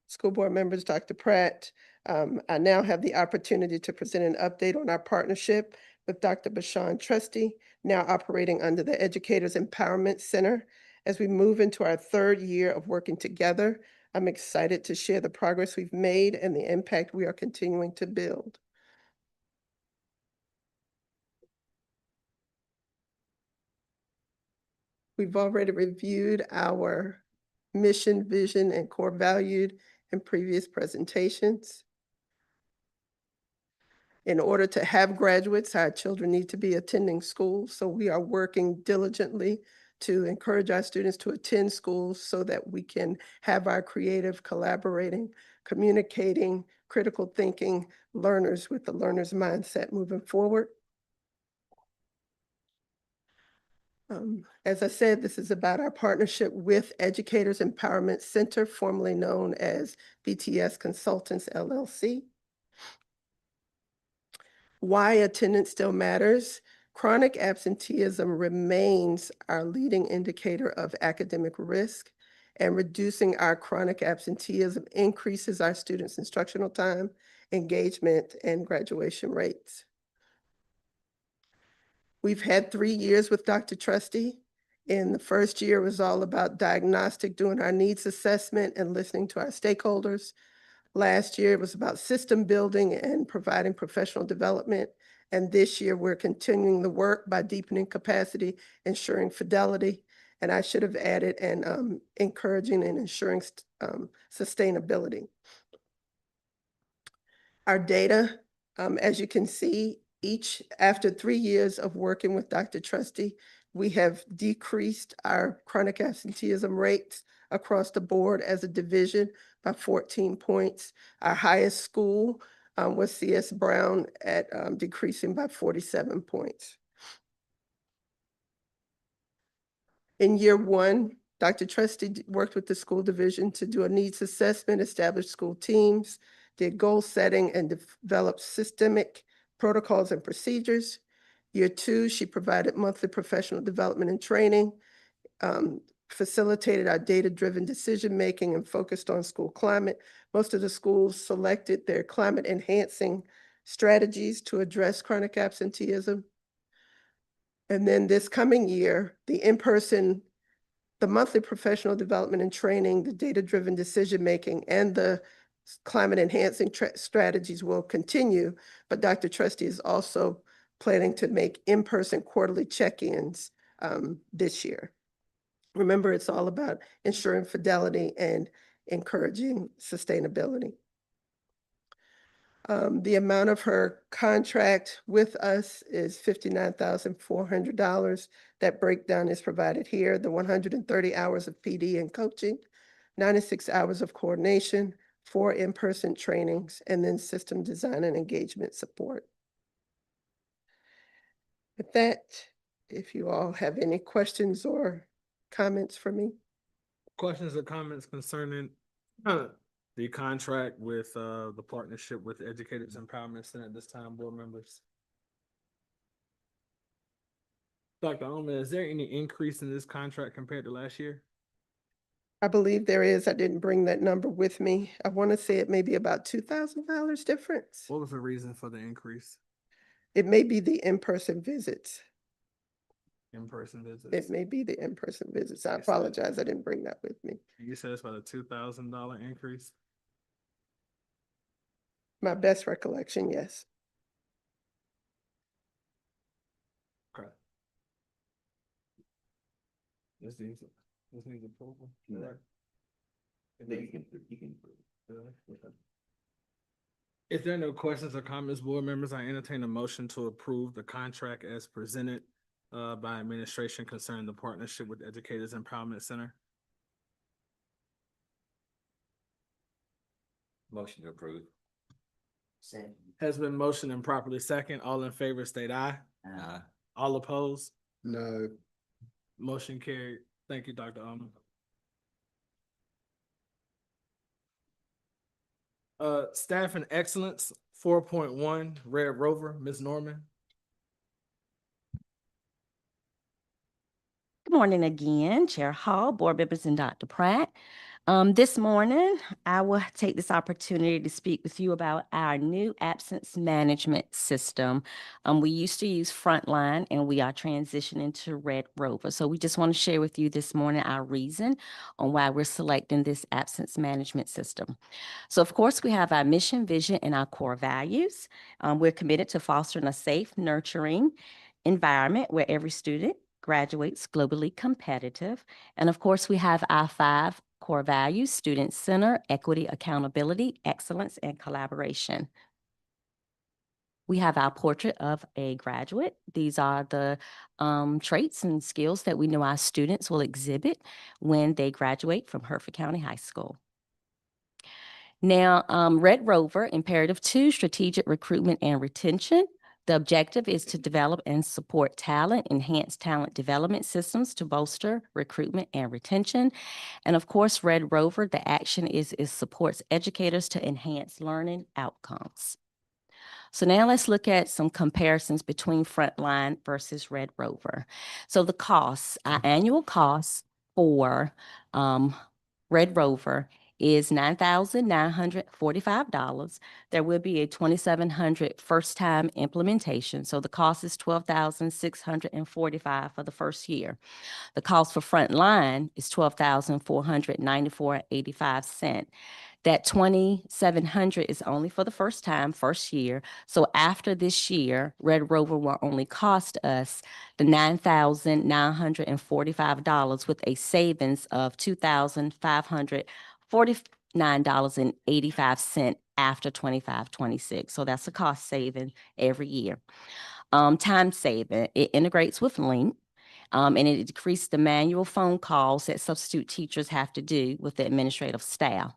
school board members, Dr. Pratt. I now have the opportunity to present an update on our partnership with Dr. Bashan Trusty, now operating under the Educators Empowerment Center. As we move into our third year of working together, I'm excited to share the progress we've made and the impact we are continuing to build. We've already reviewed our mission, vision, and core values in previous presentations. In order to have graduates, our children need to be attending school. So we are working diligently to encourage our students to attend schools so that we can have our creative, collaborating, communicating, critical thinking learners with the learner's mindset moving forward. As I said, this is about our partnership with Educators Empowerment Center, formerly known as BTS Consultants, LLC. Why attendance still matters. Chronic absenteeism remains our leading indicator of academic risk, and reducing our chronic absenteeism increases our students' instructional time, engagement, and graduation rates. We've had 3 years with Dr. Trusty. In the first year, it was all about diagnostic, doing our needs assessment and listening to our stakeholders. Last year, it was about system building and providing professional development. And this year, we're continuing the work by deepening capacity, ensuring fidelity. And I should have added, and encouraging and ensuring sustainability. Our data, as you can see, after 3 years of working with Dr. Trusty, we have decreased our chronic absenteeism rates across the board as a division by 14 points. Our highest school was CS Brown at decreasing by 47 points. In year one, Dr. Trusty worked with the school division to do a needs assessment, establish school teams, did goal setting, and developed systemic protocols and procedures. Year two, she provided monthly professional development and training, facilitated our data-driven decision-making and focused on school climate. Most of the schools selected their climate-enhancing strategies to address chronic absenteeism. And then this coming year, the monthly professional development and training, the data-driven decision-making, and the climate-enhancing strategies will continue, but Dr. Trusty is also planning to make in-person quarterly check-ins this year. Remember, it's all about ensuring fidelity and encouraging sustainability. The amount of her contract with us is $59,400. That breakdown is provided here. The 130 hours of PD and coaching, 96 hours of coordination, 4 in-person trainings, and then system design and engagement support. With that, if you all have any questions or comments for me. Questions or comments concerning the contract with the partnership with the Educators Empowerment Center at this time, board members? Dr. Ullman, is there any increase in this contract compared to last year? I believe there is. I didn't bring that number with me. I want to say it may be about $2,000 difference. What was the reason for the increase? It may be the in-person visits. In-person visits? It may be the in-person visits. I Yes, sir. apologize. I didn't bring that with me. You said it's about a $2,000 increase? My best recollection, yes. Okay. This needs approval. No. Right. No, you can approve. Okay. If there are no questions or comments, board members, I entertain a motion to approve the contract as presented by administration concerning the partnership with Educators Empowerment Center. Motion to approve. Has been motioned and properly second. All in favor state aye. Aye. All opposed? No, Motion carried. Thank you, Dr. Ullman. Staff and Excellence, 4.1, Red Rover, Ms. Norman. Good morning again, Chair Hall, board members, and Dr. Pratt. This morning, I will take this opportunity to speak with you about our new absence management system. We used to use Frontline, and we are transitioning to Red Rover. So we just want to share with you this morning our reason on why we're selecting this absence management system. So of course, we have our mission, vision, and our core values. We're committed to fostering a safe, nurturing environment where every student graduates globally competitive. And of course, we have our 5 core values: student center, equity, accountability, excellence, and collaboration. We have our portrait of a graduate. These are the traits and skills that we know our students will exhibit when they graduate from Hertford County High School. Now, Red Rover, Imperative 2, strategic recruitment and retention. The objective is to develop and support talent, enhance talent development systems to bolster recruitment and retention. And of course, Red Rover, the action is supports educators to enhance learning outcomes. So now let's look at some comparisons between Frontline versus Red Rover. So the costs, our annual costs for Red Rover is $9,945. There will be a $2,700 first-time implementation. So the cost is $12,645 for the first year. The cost for Frontline is $12,494.85. That $2,700 is only for the first year. So after this year, Red Rover will only cost us the $9,945 with a savings of $2,549.85 after 25-26. So that's a cost saving every year. Time saving, it integrates with Link. And it decreases the manual phone calls that substitute teachers have to do with the administrative staff.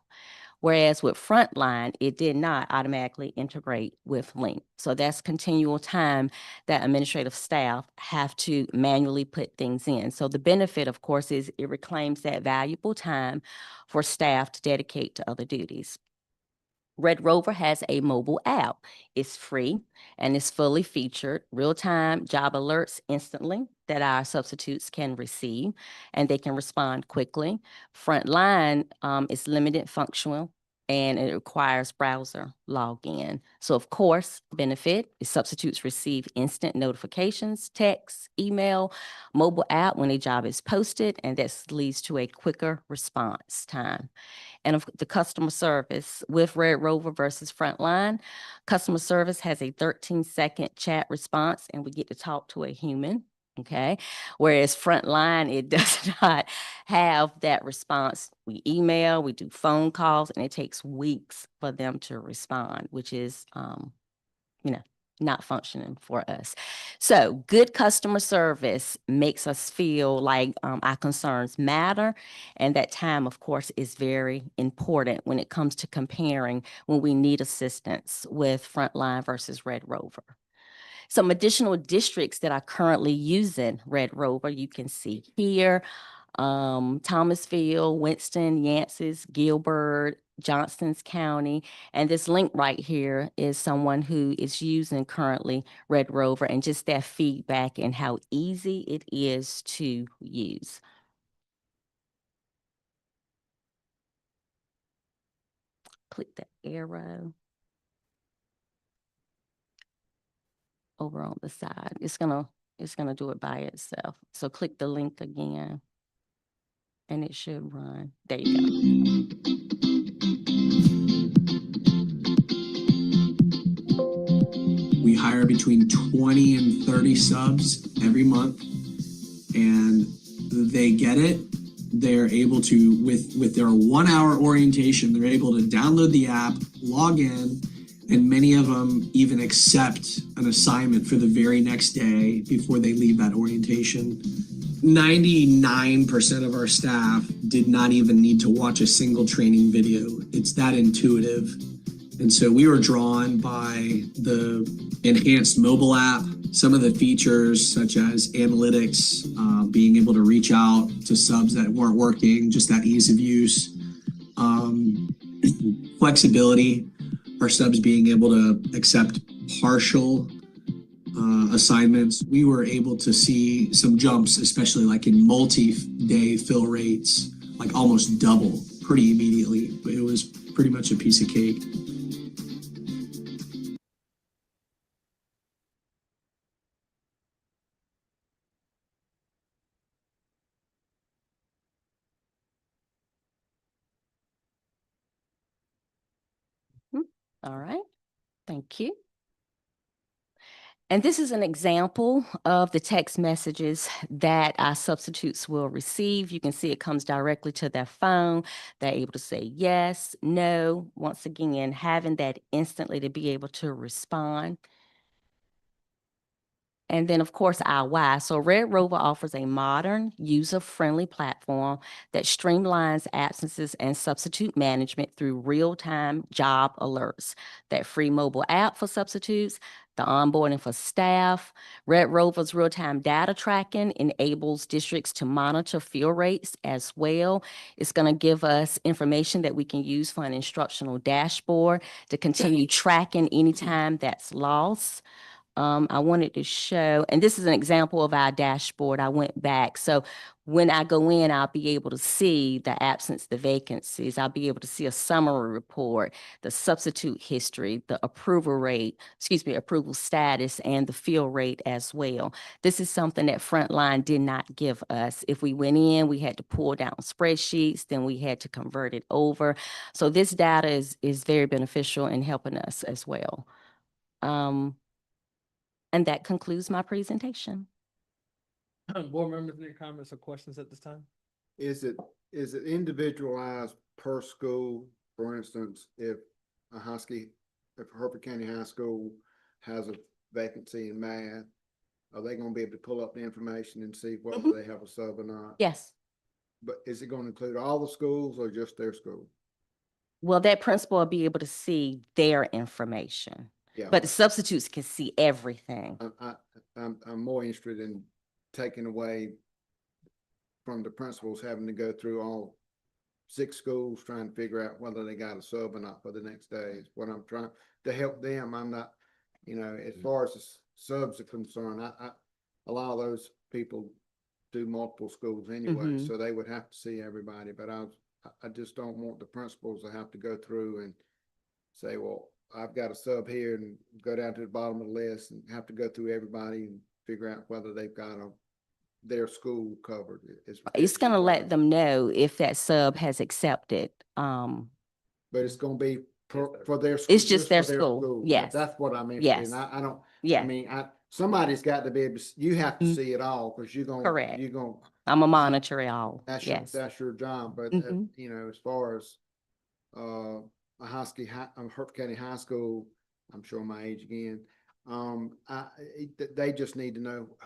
Whereas with Frontline, it did not automatically integrate with Link. So that's continual time that administrative staff have to manually put things in. So the benefit, of course, is it reclaims that valuable time for staff to dedicate to other duties. Red Rover has a mobile app. It's free and it's fully featured, real-time job alerts instantly that our substitutes can receive, and they can respond quickly. Frontline is limited functional and it requires browser login. So of course, benefit is substitutes receive instant notifications, text, email, mobile app when a job is posted, and this leads to a quicker response time. And of the customer service with Red Rover versus Frontline, customer service has a 13-second chat response and we get to talk to a human. Okay. Whereas Frontline, it does not have that response. We email, we do phone calls, and it takes weeks for them to respond, which is, not functioning for us. So good customer service makes us feel like our concerns matter. And that time, of course, is very important when it comes to comparing when we need assistance with Frontline versus Red Rover. Some additional districts that are currently using Red Rover, you can see here, Thomasville, Winston, Yancey, Gilbert, Johnston's County. And this link right here is someone who is using currently Red Rover, and just that feedback and how easy it is to use. Click the arrow over on the side. It's gonna do it by itself. So click the link again and it should run. There you go. We hire between 20 and 30 subs every month, and they get it. They're able to, with their 1 hour orientation, they're able to download the app, log in, and many of them even accept an assignment for the very next day before they leave that orientation. 99% of our staff did not even need to watch a single training video. It's that intuitive. And so we were drawn by the enhanced mobile app, some of the features such as analytics, being able to reach out to subs that weren't working, just that ease of use, flexibility, our subs being able to accept partial assignments. We were able to see some jumps, especially like in multi-day fill rates, like almost double pretty immediately. But it was pretty much a piece of cake. All right, thank you. And this is an example of the text messages that our substitutes will receive. You can see it comes directly to their phone. They're able to say yes, no. Once again, having that instantly to be able to respond. And then, of course, our why. So Red Rover offers a modern, user-friendly platform that streamlines absences and substitute management through real-time job alerts. That free mobile app for substitutes, the onboarding for staff. Red Rover's real-time data tracking enables districts to monitor fill rates as well. It's going to give us information that we can use for an instructional dashboard to continue tracking any time that's lost. I wanted to show, and this is an example of our dashboard. I went back. So when I go in, I'll be able to see the absence, the vacancies. I'll be able to see a summary report, the substitute history, the approval rate, approval status, and the fill rate as well. This is something that Frontline did not give us. If we went in, we had to pull down spreadsheets, then we had to convert it over. So this data is very beneficial in helping us as well. And that concludes my presentation. Board members, any comments or questions at this time? Is it individualized per school? For instance, if Hertford County High School has a vacancy in math, are they going to be able to pull up the information and see whether they have a sub or not? Yes. But is it going to include all the schools or just their school? Well, that principal will be able to see their information. Yeah. But the substitutes can see everything. I'm more interested in taking away from the principals having to go through all 6 schools trying to figure out whether they got a sub or not for the next day. Is what I'm trying to help them. I'm not, as far as the subs are concerned, a lot of those people do multiple schools anyway, Mhm. so they would have to see everybody, but I just don't want the principals to have to go through and say, well, I've got a sub here, and go down to the bottom of the list and have to go through everybody and figure out whether they've got their school covered. It's gonna what let I'm- them know if that sub has accepted. But it's gonna be for their. It's just their for school, yes. That's what I'm interested Yes. in. I don't, I Yeah, mean, somebody's got to be able to, you have to Mm. see it all, because Correct. you're gonna, I'm a monitor it all. Yes. that's your job, but, Mhm. as far as, a Hertford County High School, I'm showing my age again. They just need to know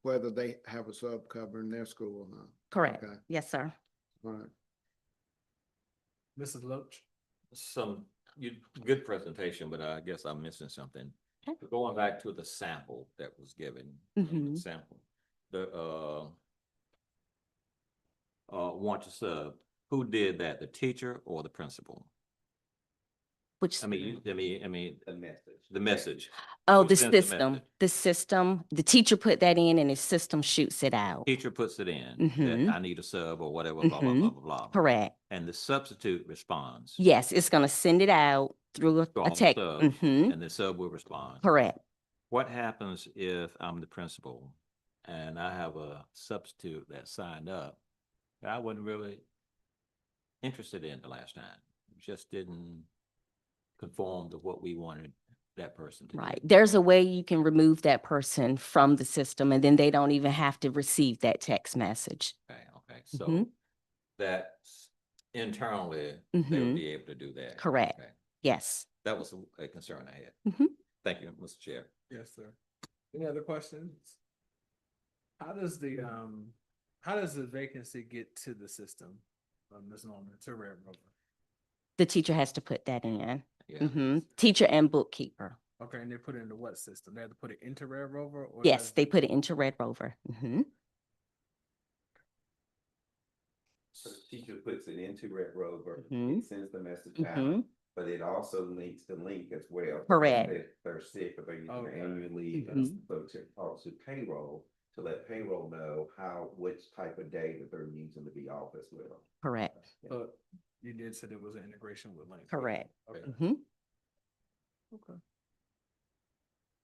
whether they have a sub cover in their school or not. Correct. Okay. Yes, sir. All right. Mrs. Loach? Good presentation, but I guess I'm missing something. Okay. Going back to the sample that was given, Mhm. sample, want to sub, who did that, the teacher or the principal? Which, I mean, The message. the message. oh, who the sends the system, message? the teacher put that in and the system shoots it out. Teacher puts it in, Mhm. that I need a sub or whatever, blah, blah, Mhm. blah, blah, blah. Correct. And the substitute responds. Yes, it's gonna send it out through to a all the text. subs, Mhm. And the sub will respond. Correct. What happens if I'm the principal and I have a substitute that signed up that I wasn't really interested in the last time? Just didn't conform to what we wanted that person to do. Right. There's a way you can remove that person from the system, and then they don't even have to receive that text message. Okay, so Mhm. that's internally, they Mhm. would be able to do that. Correct. Okay. Yes. That was a concern I had. Mhm. Thank you, Mr. Chair. Yes, sir. Any other questions? How does the vacancy get to the system, Ms. Norman, to Red Rover? The teacher has to put that in. Yeah. Mhm. Teacher and bookkeeper. Okay, and they put it into what system? They have to put it into Red Rover? Or Yes, does they the- put it into Red Rover. Mhm. So the teacher puts it into Red Rover, Mhm. it sends the message out, Mhm. but it also needs the link as well. Correct. If they're sick or they're using Okay. annual leave, Mhm. and so to also payroll, to let payroll know which type of day that they're using to be off as well. Correct. But you did say there was an integration with Link. Correct. Okay. Mhm. Okay.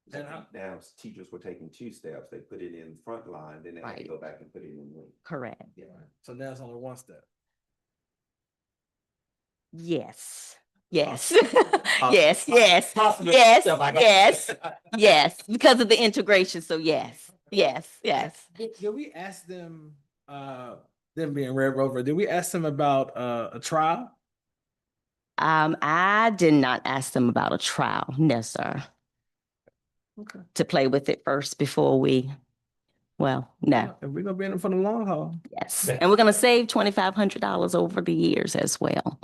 So And how- now teachers were taking 2 steps, they put it in front line, then they had to Right. go back and put it in link. Correct. Yeah. So now it's only one step. Yes. Yes. Poss- Yes, yes, possibly yes, step back. yes, yes, because of the integration. So yes, yes, yes. Did we ask them, them being Red Rover, did we ask them about a trial? I did not ask them about a trial. No, sir. Okay. To play with it first before no, If we're gonna be in it for the long haul. yes. And we're gonna save $2,500 over the years as well.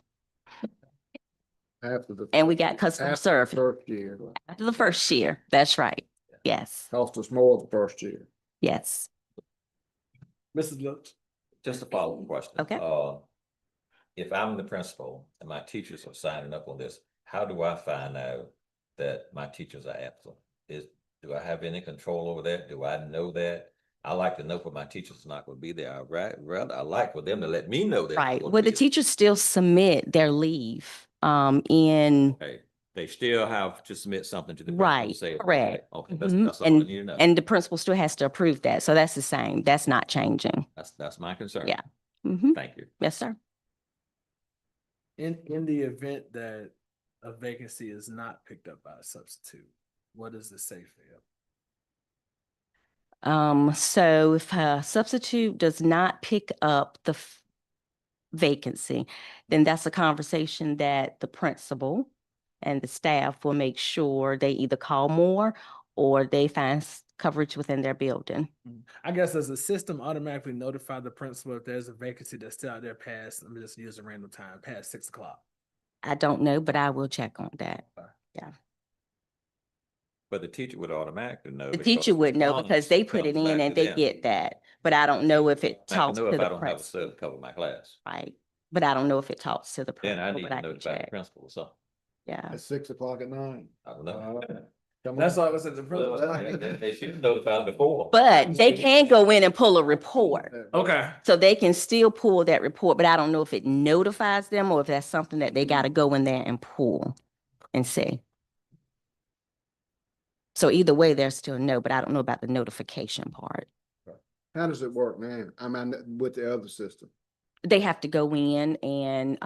And we got customer After the service first year, after the first year. That's right. Yes, cost us more the first year. yes. Mrs. Lutz? Just a follow-up question. Okay. If I'm the principal and my teachers are signing up on this, how do I find out that my teachers are absent? Do I have any control over that? Do I know that? I like to know if my teacher's not gonna be there. I like for them to let me know that. they're Right. gonna Well, be the teachers still submit their leave in there. Okay, they still have to submit something to the principal to right, say. correct. Okay, Mhm. that's all I need to know. And the principal still has to approve that. So that's the same. That's not changing. That's my concern. Yeah. Mhm. Thank you. Yes, sir. In the event that a vacancy is not picked up by a substitute, what does the say for you? So if a substitute does not pick up the vacancy, then that's a conversation that the principal and the staff will make sure they either call more or they find coverage within their building. I guess does the system automatically notify the principal if there's a vacancy that's still out there past, let me just use a random time, past 6 o'clock? I don't know, but I will check on that. Okay. Yeah. But the teacher would automatically know. The because teacher would know funds because they put comes it in back and to they them. get that. But I don't know if it I talks can know to if I the don't have a principal, sub to cover my class. right? But I don't know if it talks to the Then I principal, need but to I can notify the check. principal or something. Yeah. At 6 o'clock at night. I don't know. Come That's on. all I was at the Well, principal. they should have notified before. But they can go in and pull a report. Okay. So they can still pull that report, but I don't know if it notifies them or if that's something that they got to go in there and pull and see. So either way, there's still no, but I don't know about the notification part. How does it work now? I mean, with the other system? They have to go in and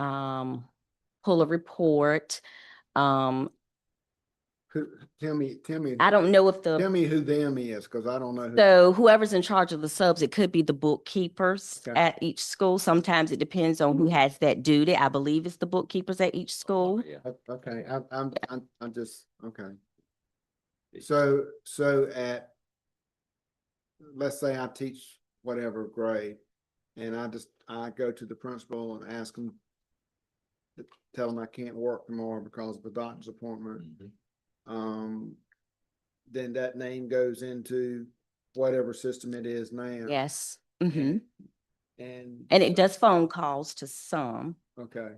pull a report. Who, tell me, I don't know if tell the, me who them is, because I don't know who. so whoever's in charge of the subs, it could be the bookkeepers Okay. at each school. Sometimes it depends on who has that duty. I believe it's the bookkeepers at each school. Yeah. Okay, I'm just, okay. So at, let's say I teach whatever grade, and I go to the principal and ask them, tell them I can't work tomorrow because of a doctor's appointment. Then that name goes into whatever system it is now. Yes. Mhm. And. And it does phone calls to some. Okay,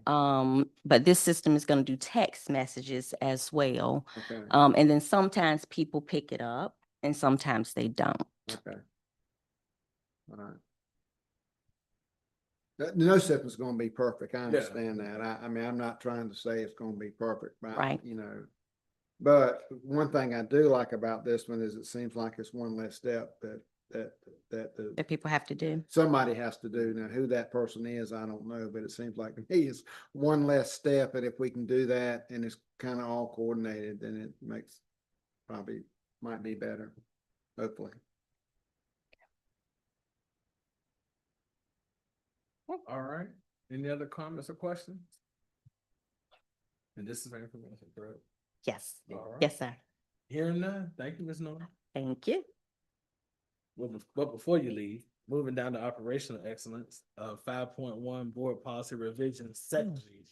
But this system is going to do text messages as well. okay, And then sometimes people pick it up and sometimes they don't. okay. All right. No system's gonna be perfect. I understand that. I mean, I'm not trying to say it's gonna be perfect, but, Right. you know. But one thing I do like about this one is it seems like it's one less step that That people have to do. somebody has to do. Now, who that person is, I don't know, but it seems like to me it's one less step, and if we can do that and it's kind of all coordinated, then it makes might be better, hopefully. All right. Any other comments or questions? And this is information, correct? Yes. All right. Yes, sir. Hearing none, thank you, Ms. Norman. Thank you. But before you leave, moving down to operational excellence, 5.1 board policy revision second read.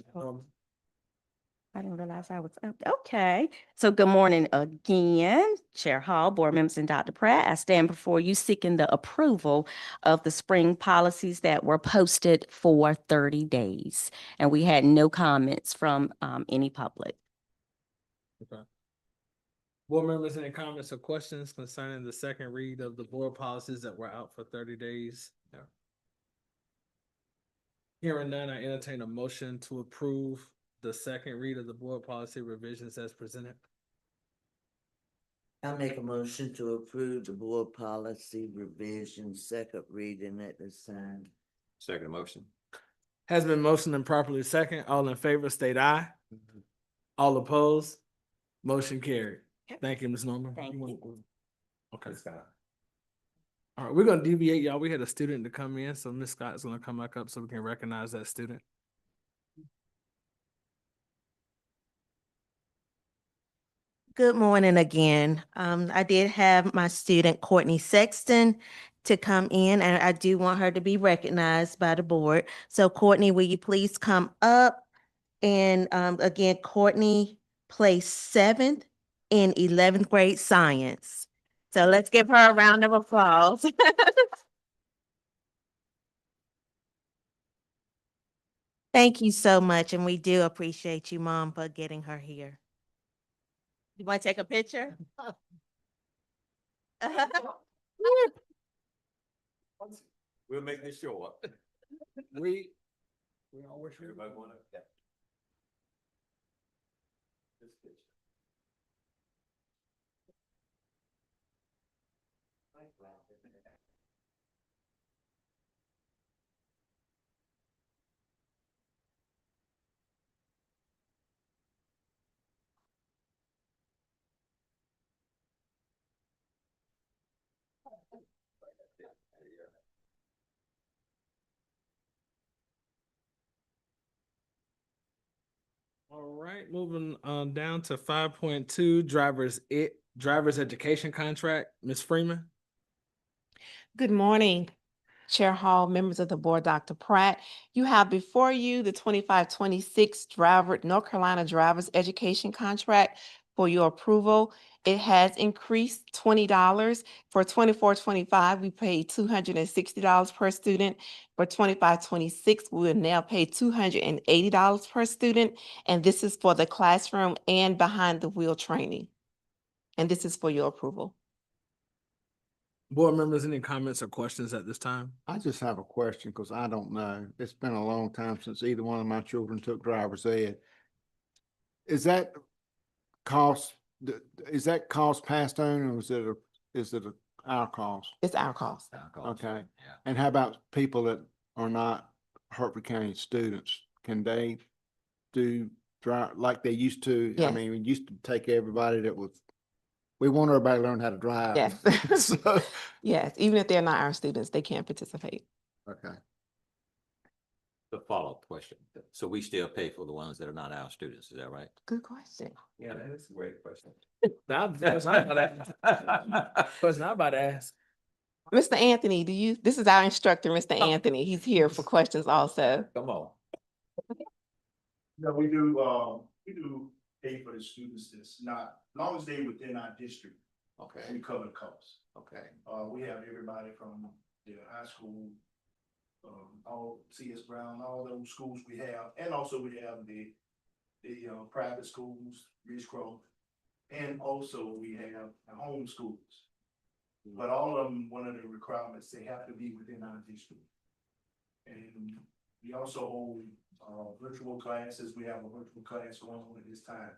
I didn't realize I was up. Okay. So good morning again, Chair Hall, board members, and Dr. Pratt. I stand before you seeking the approval of the spring policies that were posted for 30 days. And we had no comments from any public. Okay. Board members, any comments or questions concerning the second read of the board policies that were out for 30 days? No. Hearing none, I entertain a motion to approve the second read of the board policy revisions as presented. I make a motion to approve the board policy revision second reading at this time. Second motion. Has been motioned and properly second. All in favor, state aye. All opposed? Motion carried. Thank you, Ms. Norman. Thank you. Okay, Scott. All right, we're gonna deviate, y'all. We had a student to come in, so Ms. Scott's gonna come back up so we can recognize that student. Good morning again. I did have my student Courtney Sexton to come in, and I do want her to be recognized by the board. So Courtney, will you please come up? And again, Courtney placed 7th in 11th grade science. So let's give her a round of applause. Thank you so much, and we do appreciate you, Mom, for getting her here. You want to take a picture? We'll make this short. We all wish you. Everybody wanna? Yeah. This picture. All right, moving down to 5.2, driver's education contract, Ms. Freeman. Good morning, Chair Hall, members of the board, Dr. Pratt. You have before you the 25-26 North Carolina driver's education contract for your approval. It has increased $20. For 24-25, we paid $260 per student. For 25-26, we will now pay $280 per student. And this is for the classroom and behind the wheel training. And this is for your approval. Board members, any comments or questions at this time? I just have a question because I don't know. It's been a long time since either one of my children took driver's ed. Is that cost, is that cost passed on or is it our cost? It's our cost. Okay. Yeah. And how about people that are not Hertford County students? Can they do drive like they used to? I Yes. mean, we used to take everybody that was, we want everybody to learn how to drive. Yes. So, Yes, even if they're not our students, they can participate. okay. The follow-up question. So we still pay for the ones that are not our students, is that right? Good question. Yeah, that's a great question. Now, question I'm about to ask. Mr. Anthony, this is our instructor, Mr. Oh. Anthony. He's here for questions also. Come on. No, we do pay for the students that's not, as long as they within our district, Okay, we cover the costs. okay. We have everybody from the high school, all CS Brown, all those schools we have, and also we have the private schools, Ridgecroft, and also we have the home schools. But all of them, one of the requirements, they have to be within our district. And we also hold virtual classes. We have a virtual class going on at this time.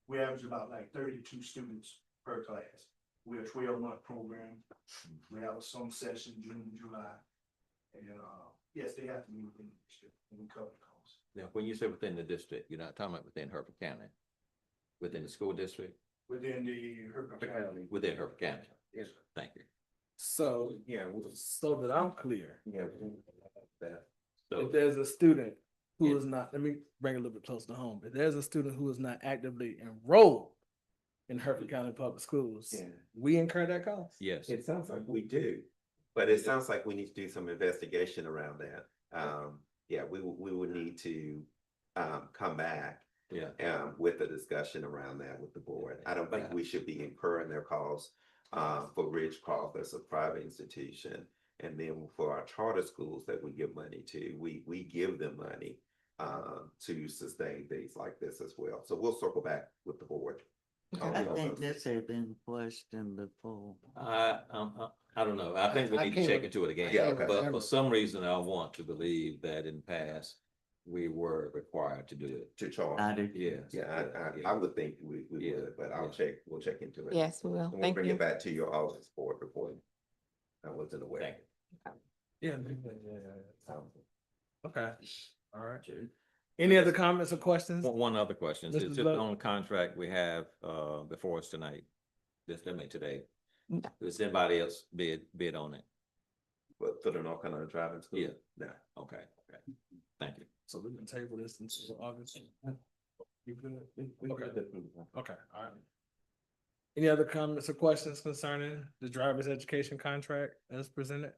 We average about like 32 students per class. We're a 12-month program. We have a summer session, June, July. And yes, they have to be within the district and we cover the costs. Now, when you say within the district, you're not talking about within Hertford County? Within the school district? Within the Hertford County. Within Hertford County? Yes. Thank you. So, Yeah. so that I'm clear, Yeah. So, if there's a student who is not, let me bring it a little bit closer to home. If there's a student who is not actively enrolled in Hertford County Public Schools, Yeah. we incur that cost? yes. It sounds like we do, but it sounds like we need to do some investigation around that. Yeah, we would need to come back Yeah. with a discussion around that with the board. I don't think we should be incurring their costs for Ridgecroft as a private institution. And then for our charter schools that we give money to, we give them money to sustain things like this as well. So we'll circle back with the board. I think this had been questioned before. I don't know. I think we I need to can't check re- into it again. Yeah, okay. But for some reason, I want to believe that in the past, we were required to do it. To charge. I do. Yes. Yeah, I would think we Yeah. would, but we'll check into it. Yes, we will. And we'll Thank bring you. it back to your office board report. I wasn't aware. Thank you. Yeah. Okay, all right. Any other comments or questions? One other question. Mr. It's just Love- on the contract we have before us tonight. Today. No. Does anybody else bid on it? But for the North Carolina driving school? Yeah. No. Okay, thank you. So we can table this until August. You good? Okay, all right. Any other comments or questions concerning the driver's education contract as presented?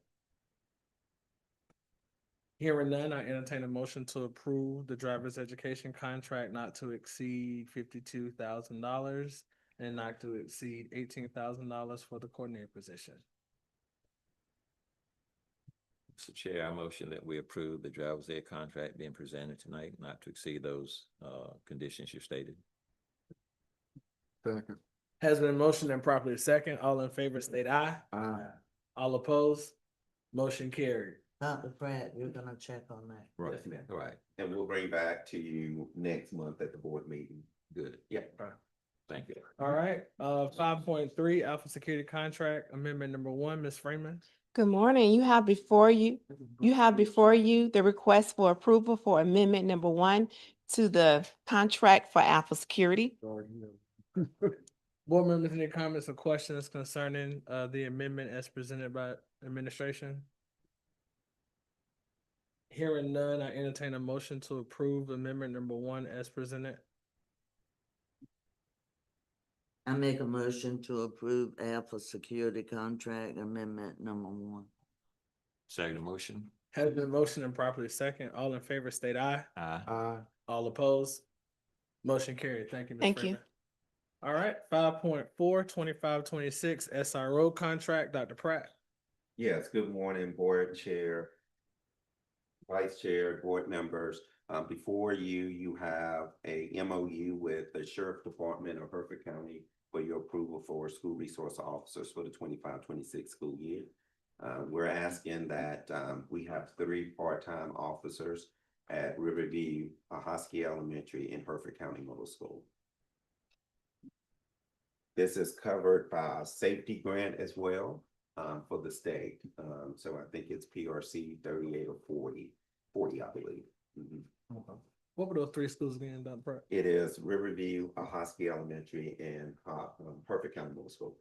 Hearing none, I entertain a motion to approve the driver's education contract not to exceed $52,000 and not to exceed $18,000 for the coordinator position. Mr. Chair, I motion that we approve the driver's ed contract being presented tonight, not to exceed those conditions you stated. Second. Has been motioned and properly second. All in favor state aye. Aye. All opposed? Motion carried. Dr. Pratt, you're gonna check on that. Right, Yes, ma'am. right, And we'll bring back to you next month at the board meeting. good. Yeah. Thank you. All right, 5.3 Alpha Security Contract Amendment number 1, Ms. Freeman. Good morning. You have before you the request for approval for amendment number 1 to the contract for Alpha Security. Board members, any comments or questions concerning the amendment as presented by administration? Hearing none, I entertain a motion to approve amendment number 1 as presented. I make a motion to approve Alpha Security Contract Amendment number 1. Second motion. Has been motioned and properly second. All in favor state aye. Aye. Aye. All opposed? Motion carried. Thank you, Ms. Thank you. Freeman. All right, 5.4, 25-26 SRO contract, Dr. Pratt. Yes, good morning, Board Chair, Vice Chair, board members. Before you, you have a MOU with the Sheriff Department of Hertford County for your approval for school resource officers for the 25-26 school year. We're asking that we have 3 part-time officers at Riverview, Hosky Elementary, and Hertford County Middle School. This is covered by a safety grant as well for the state. So I think it's PRC 38 or 40, I believe. Okay. What were those 3 schools again, Dr. Pratt? It is Riverview, Hosky Elementary, and Hertford County Middle School.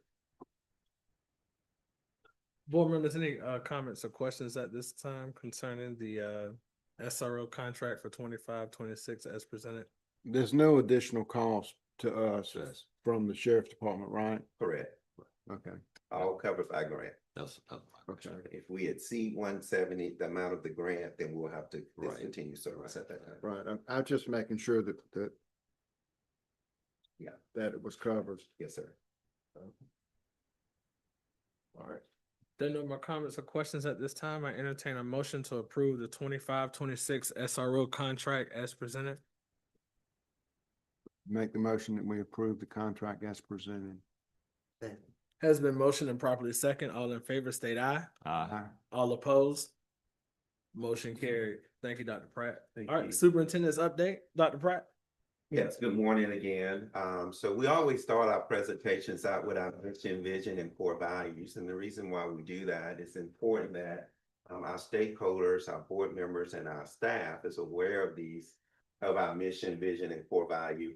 Board members, any comments or questions at this time concerning the SRO contract for 25-26 as presented? There's no additional cost to us Yes. from the sheriff's department, right? Correct. Okay. All covered by grant. That's Okay. If we exceed 170, the amount of the grant, then we'll have to Right. discontinue service at that time. Right. I'm just making sure that Yeah. that it was covered. Yes, sir. All right. There are no more comments or questions at this time. I entertain a motion to approve the 25-26 SRO contract as presented. Make the motion that we approve the contract as presented. Has been motioned and properly second. All in favor state aye. Aye. All opposed? Motion carried. Thank you, Dr. Pratt. Thank All right, you. superintendent's update, Dr. Pratt. Yes, good morning again. So we always start our presentations out with our mission, vision, and core values. And the reason why we do that is important that our stakeholders, our board members, and our staff is aware of our mission, vision, and core value,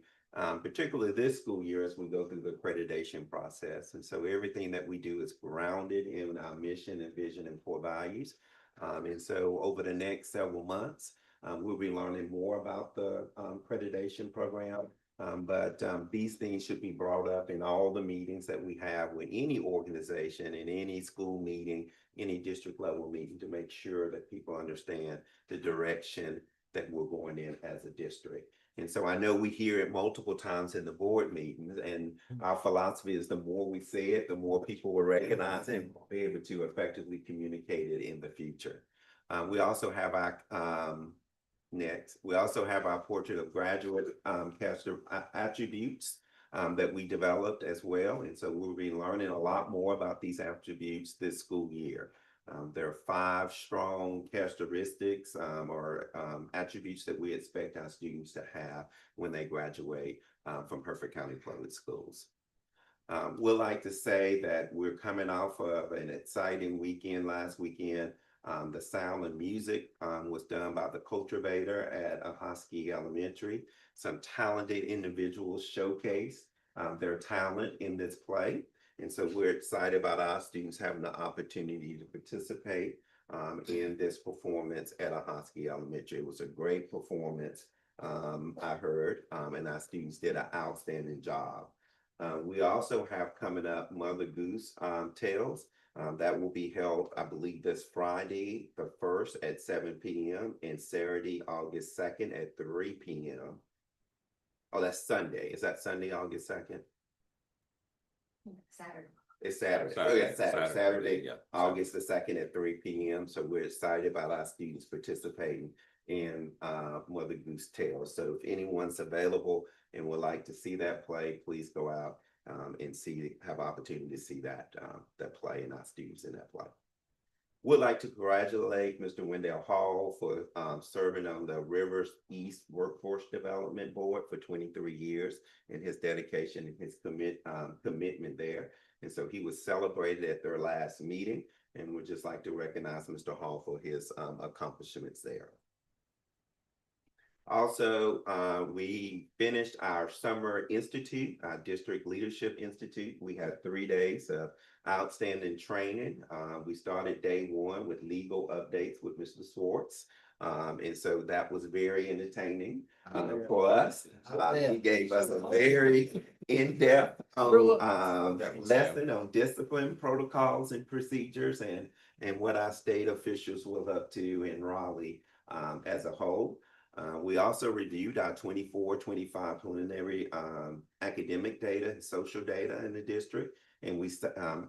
particularly this school year as we go through the accreditation process. And so everything that we do is grounded in our mission and vision and core values. And so over the next several months, we'll be learning more about the accreditation program, but these things should be brought up in all the meetings that we have with any organization, in any school meeting, any district level meeting, to make sure that people understand the direction that we're going in as a district. And so I know we hear it multiple times in the board meetings, and our philosophy is the more we say it, the more people will recognize it and will be able to effectively communicate it in the future. We also have our we also have our portrait of graduate character attributes that we developed as well. And so we'll be learning a lot more about these attributes this school year. There are 5 strong characteristics or attributes that we expect our students to have when they graduate from Hertford County Public Schools. We'd like to say that we're coming off of an exciting weekend last weekend. The sound and music was done by the cultivator at Hosky Elementary. Some talented individuals showcased their talent in this play. And so we're excited about our students having the opportunity to participate in this performance at Hosky Elementary. It was a great performance, I heard, and our students did an outstanding job. We also have coming up Mother Goose Tales. That will be held, I believe, this Friday, the 1st at 7 p.m. and Saturday, August 2nd at 3 p.m. Oh, that's Sunday. Is that Sunday, August 2nd? Saturday. It's Saturday. Oh, Saturday. yeah, Saturday, Yeah. August the 2nd at 3 p.m. So we're excited about our students participating in Mother Goose Tales. So if anyone's available and would like to see that play, please go out and have opportunity to see that play and our students in that play. Would like to congratulate Mr. Wendell Hall for serving on the Rivers East Workforce Development Board for 23 years and his dedication and his commitment there. And so he was celebrated at their last meeting, and we'd just like to recognize Mr. Hall for his accomplishments there. Also, we finished our summer institute, our district leadership institute. We had 3 days of outstanding training. We started day 1 with legal updates with Mr. Swartz. And so that was very entertaining for us. He gave us a very in-depth lesson on discipline protocols and procedures and what our state officials were up to in Raleigh as a whole. We also reviewed our 24-25 preliminary academic data and social data in the district, and we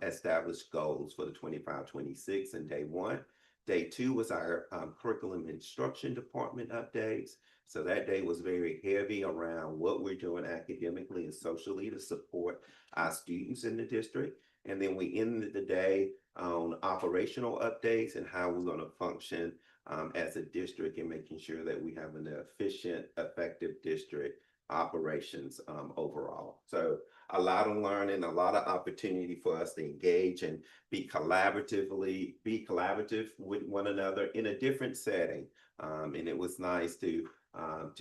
established goals for the 25-26 in day one. Day two was our curriculum instruction department updates. So that day was very heavy around what we're doing academically and socially to support our students in the district. And then we ended the day on operational updates and how we're going to function as a district and making sure that we have an efficient, effective district operations overall. So a lot of learning, a lot of opportunity for us to engage and be collaborative with one another in a different setting. And it was nice to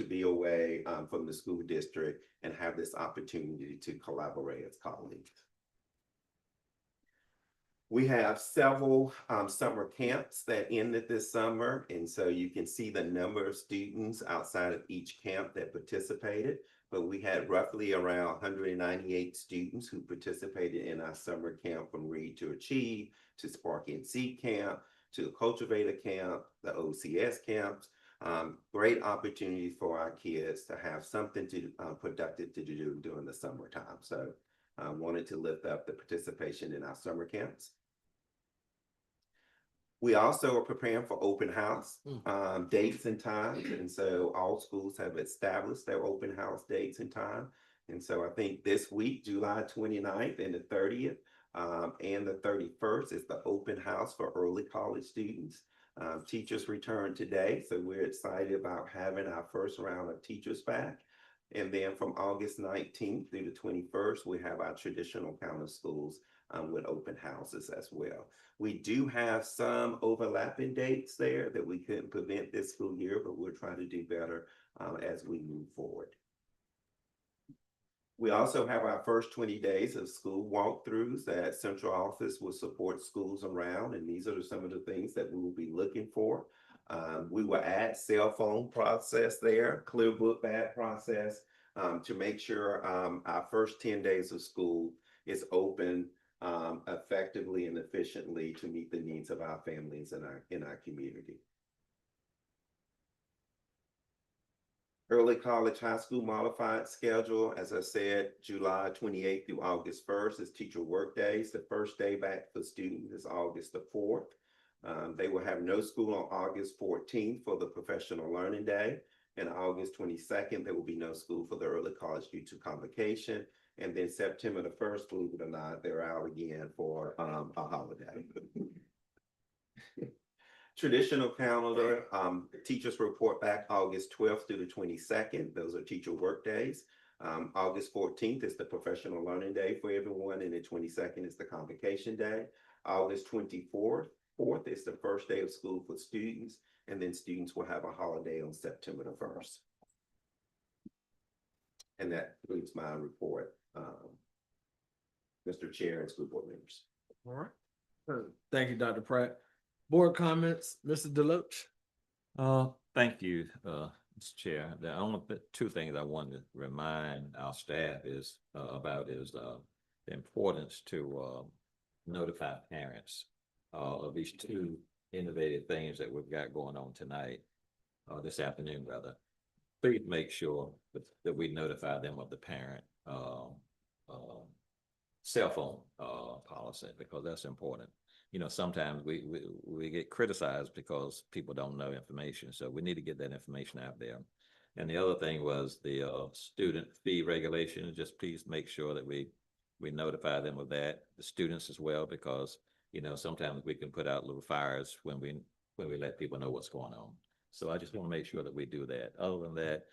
be away from the school district and have this opportunity to collaborate as colleagues. We have several summer camps that ended this summer, and so you can see the number of students outside of each camp that participated, but we had roughly around 198 students who participated in our summer camp from Read to Achieve, to Spark and Seed Camp, to the Cultivator Camp, the OCS camps. Great opportunity for our kids to have something to productive to do during the summertime. So I wanted to lift up the participation in our summer camps. We also are preparing for open house dates and times. And so all schools have established their open house dates and time. And so I think this week, July 29th and the 30th and the 31st is the open house for early college students. Teachers returned today, so we're excited about having our first round of teachers back. And then from August 19th through the 21st, we have our traditional counter schools with open houses as well. We do have some overlapping dates there that we couldn't prevent this school year, but we're trying to do better as we move forward. We also have our first 20 days of school walkthroughs that central office will support schools around, and these are some of the things that we will be looking for. We will add cell phone process there, clear book bag process to make sure our first 10 days of school is open effectively and efficiently to meet the needs of our families in our community. Early college high school modified schedule, as I said, July 28th through August 1st is teacher work days. The first day back for students is August the 4th. They will have no school on August 14th for the professional learning day. And August 22nd, there will be no school for the early college due to convocation. And then September the 1st, believe it or not, they're out again for a holiday. Traditional calendar, teachers report back August 12th through the 22nd. Those are teacher work days. August 14th is the professional learning day for everyone, and the 22nd is the convocation day. August 24th is the first day of school for students, and then students will have a holiday on September the 1st. And that concludes my report, Mr. Chair and school board members. All right. Thank you, Dr. Pratt. Board comments, Mr. Deloach. Thank you, Mr. Chair. The only two things I wanted to remind our staff about is the importance to notify parents of these two innovative things that we've got going on tonight, this afternoon rather. Please make sure that we notify them of the parent cell phone policy, because that's important. You know, sometimes we get criticized because people don't know information. So we need to get that information out there. And the other thing was the student fee regulation. Just please make sure that we notify them of that, the students as well, because, you know, sometimes we can put out little fires when we let people know what's going on. So I just want to make sure that we do that. Other than that,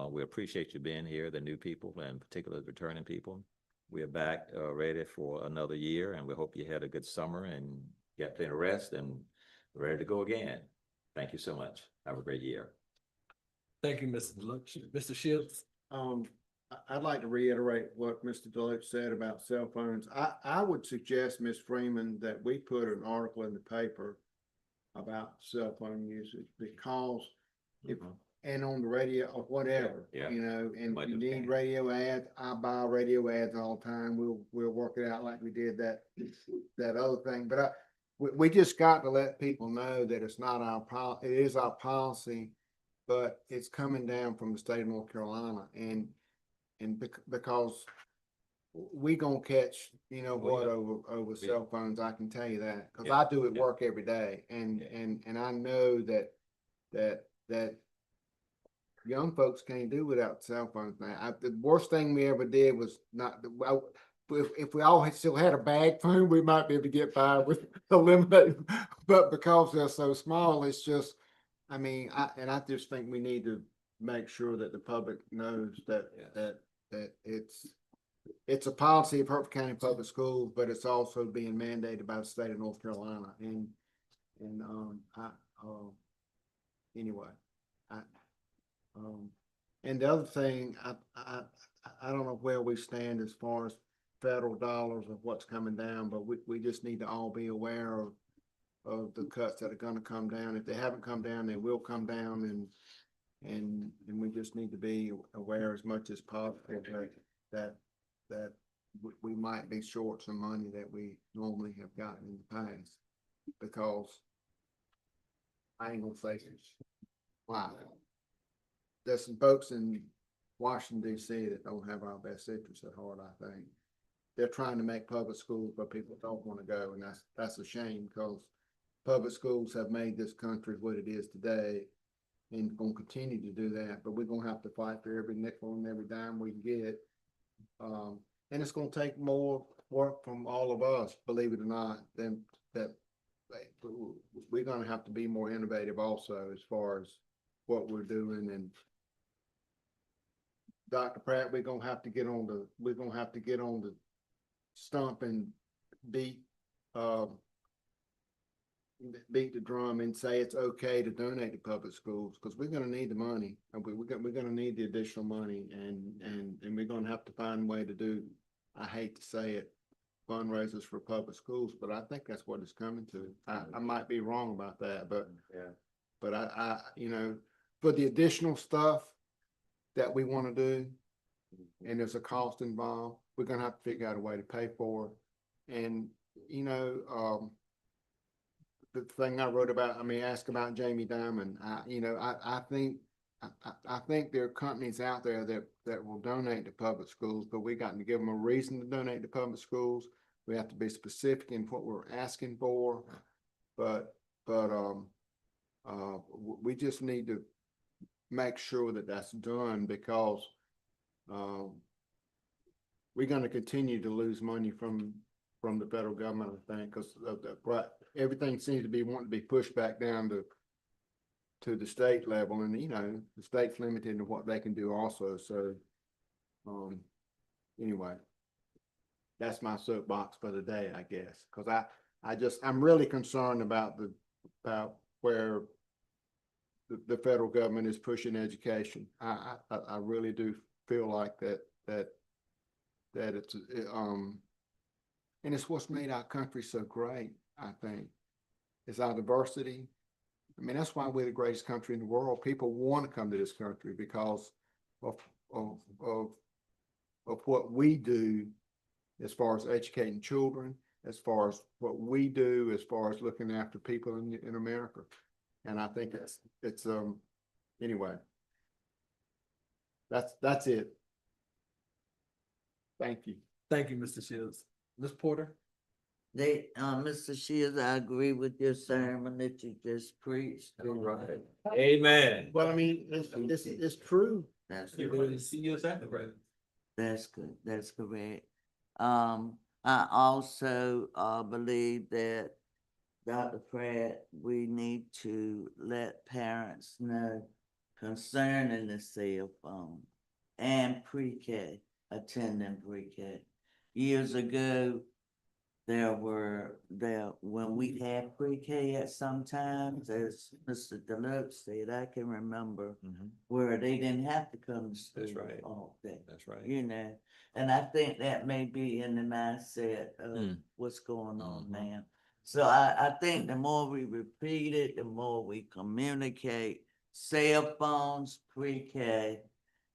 we appreciate you being here, the new people, and particularly returning people. We are back ready for another year, and we hope you had a good summer and got plenty of rest and ready to go again. Thank you so much. Have a great year. Thank you, Mr. Deloach. Mr. Shields. I'd like to reiterate what Mr. Deloach said about cell phones. I would suggest, Ms. Freeman, that we put an article in the paper about cell phone usage, because if and on the radio or whatever, Yeah. you know, and Might if you just need change. radio ads, I buy radio ads all the time. We'll work it out like we did that other thing. But we just got to let people know that it's not our it is our policy but it's coming down from the state of North Carolina and because we gonna catch, you know what, over cell phones, I can tell you that, cause I do it work every day and I know that young folks can't do without cell phones now. The worst thing we ever did was not, if we all still had a bag phone, we might be able to get by with eliminating, but because they're so small, it's just, I mean, I just think we need to make sure that the public knows that it's a policy of Hertford County Public Schools, but it's also being mandated by the state of North Carolina. Anyway, and the other thing, I don't know where we stand as far as federal dollars of what's coming down, but we just need to all be aware of the cuts that are going to come down. If they haven't come down, they will come down, and we just need to be aware as much as possible that we might be short some money that we normally have gotten in the past, because I ain't gonna say this. Wow. There's some folks in Washington, D.C. that don't have our best interests at heart, I think. They're trying to make public schools, but people don't want to go, and that's a shame, because public schools have made this country what it is today, and gonna continue to do that, but we're gonna have to fight for every nickel and every dime we can get. And it's gonna take more work from all of us, believe it or not, than that. We're gonna have to be more innovative also as far as what we're doing. And Dr. Pratt, we're gonna have to get on the stump and beat the drum and say it's okay to donate to public schools, because we're going to need the money, and we're going to need the additional money, and we're going to have to find a way to do, I hate to say it, fundraisers for public schools, but I think that's what it's coming to. I might be wrong about that, but I you know, for the additional stuff that we want to do, and there's a cost involved, we're going to have to figure out a way to pay for it. And you know, the thing I wrote about, ask about Jamie Dimon. I think there are companies out there that will donate to public schools, but we got to give them a reason to donate to public schools. We have to be specific in what we're asking for, but we just need to make sure that that's done, because we're going to continue to lose money from the federal government, I think, because everything seems to be wanting to be pushed back down to the state level, and you know, the state's limited in what they can do also. So anyway, that's my soapbox for the day, I guess, because I'm really concerned about where the federal government is pushing education. I really do feel like that it's and it's what's made our country so great, I think, is our diversity. That's why we're the greatest country in the world. People want to come to this country because of what we do as far as educating children, as far as what we do, as far as looking after people in America. And I think it's anyway, that's it. Thank you. Thank you, Mr. Shields. Ms. Porter? Mr. Shields, I agree with your sermon that you just preached. Right. Amen. Well, it's true. That's You're going to see you exactly right. That's good. That's correct. I also believe that, Dr. Pratt, we need to let parents know concerning the cell phone and pre-K, attending pre-K. Years ago, when we had pre-K at some times, as Mr. Deluxe said, I can remember where they didn't have to come to school. That's right. All day. That's right. You know, and I think that may be in the mindset of what's going on now. So I think the more we repeat it, the more we communicate, cell phones, pre-K,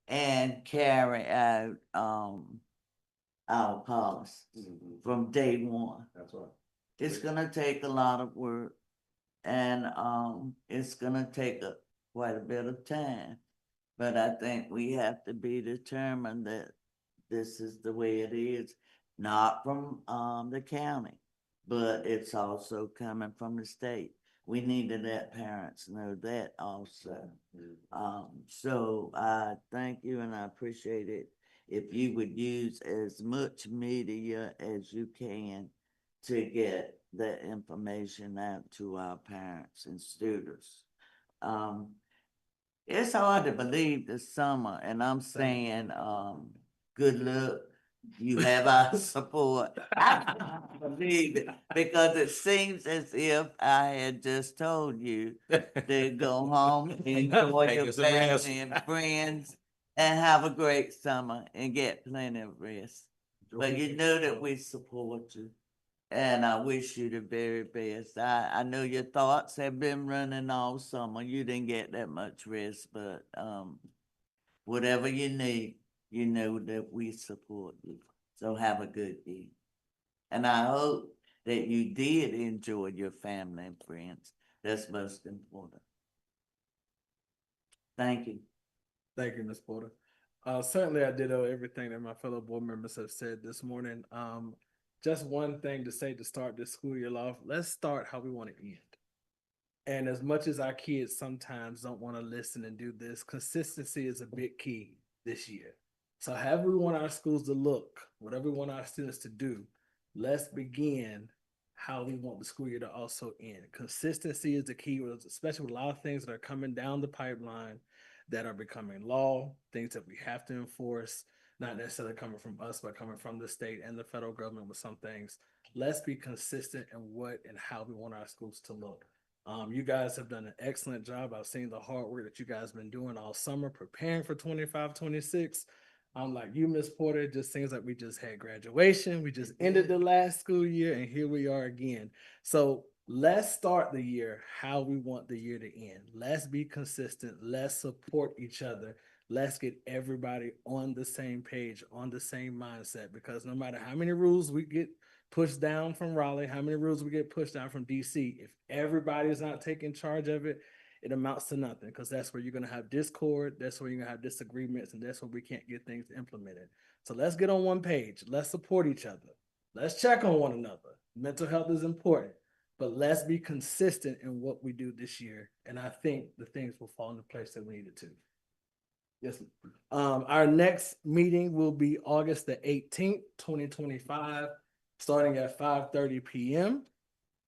and carry out our policies from day one. That's right. It's gonna take a lot of work, and it's gonna take quite a bit of time. But I think we have to be determined that this is the way it is, not from the county, but it's also coming from the state. We need to let parents know that also. So I thank you and I appreciate it if you would use as much media as you can to get that information out to our parents and students. It's hard to believe this summer, and I'm saying, good luck. You have our support. I can't believe it because it seems as if I had just told you to go home, enjoy Take your us a rest. family and friends, and have a great summer and get plenty of rest. But you know that we support you. And I wish you the very best. I know your thoughts have been running all summer. You didn't get that much rest, but whatever you need, you know that we support you. So have a good day. And I hope that you did enjoy your family and friends. That's most important. Thank you. Thank you, Ms. Porter. Certainly I ditto everything that my fellow board members have said this morning. Just one thing to say to start this school year off, let's start how we want to end. And as much as our kids sometimes don't want to listen and do this, consistency is a big key this year. So however we want our schools to look, whatever we want our students to do, let's begin how we want the school year to also end. Consistency is the key, especially with a lot of things that are coming down the pipeline that are becoming law, things that we have to enforce, not necessarily coming from us, but coming from the state and the federal government with some things. Let's be consistent in what and how we want our schools to look. You guys have done an excellent job. I've seen the hard work that you guys have been doing all summer, preparing for 25-26. Like you, Ms. Porter, it just seems like we just had graduation. We just ended the last school year and here we are again. So let's start the year how we want the year to end. Let's be consistent. Let's support each other. Let's get everybody on the same page, on the same mindset, because no matter how many rules we get pushed down from Raleigh, how many rules we get pushed down from DC, if everybody's not taking charge of it, it amounts to nothing, because that's where you're going to have discord, that's where you're going to have disagreements, and that's where we can't get things implemented. So let's get on one page. Let's support each other. Let's check on one another. Mental health is important, but let's be consistent in what we do this year. And I think the things will fall into place that we needed to. Yes. Our next meeting will be August the 18th, 2025, starting at 5:30 p.m.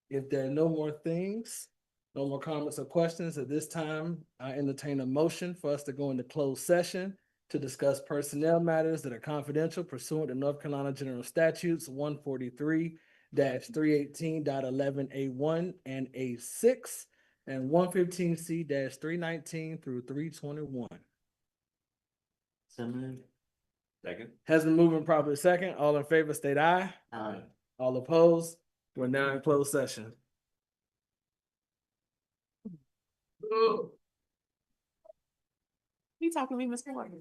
If there are no more things, no more comments or questions at this time, I entertain a motion for us to go into closed session to discuss personnel matters that are confidential pursuant to North Carolina General Statutes 143-318.11A1 and A6 and 115C-319 through 321. So moved. Second. Has been moving properly second. All in favor, state aye. Aye. All opposed? We're now in closed session. You talking to me, Ms. Porter?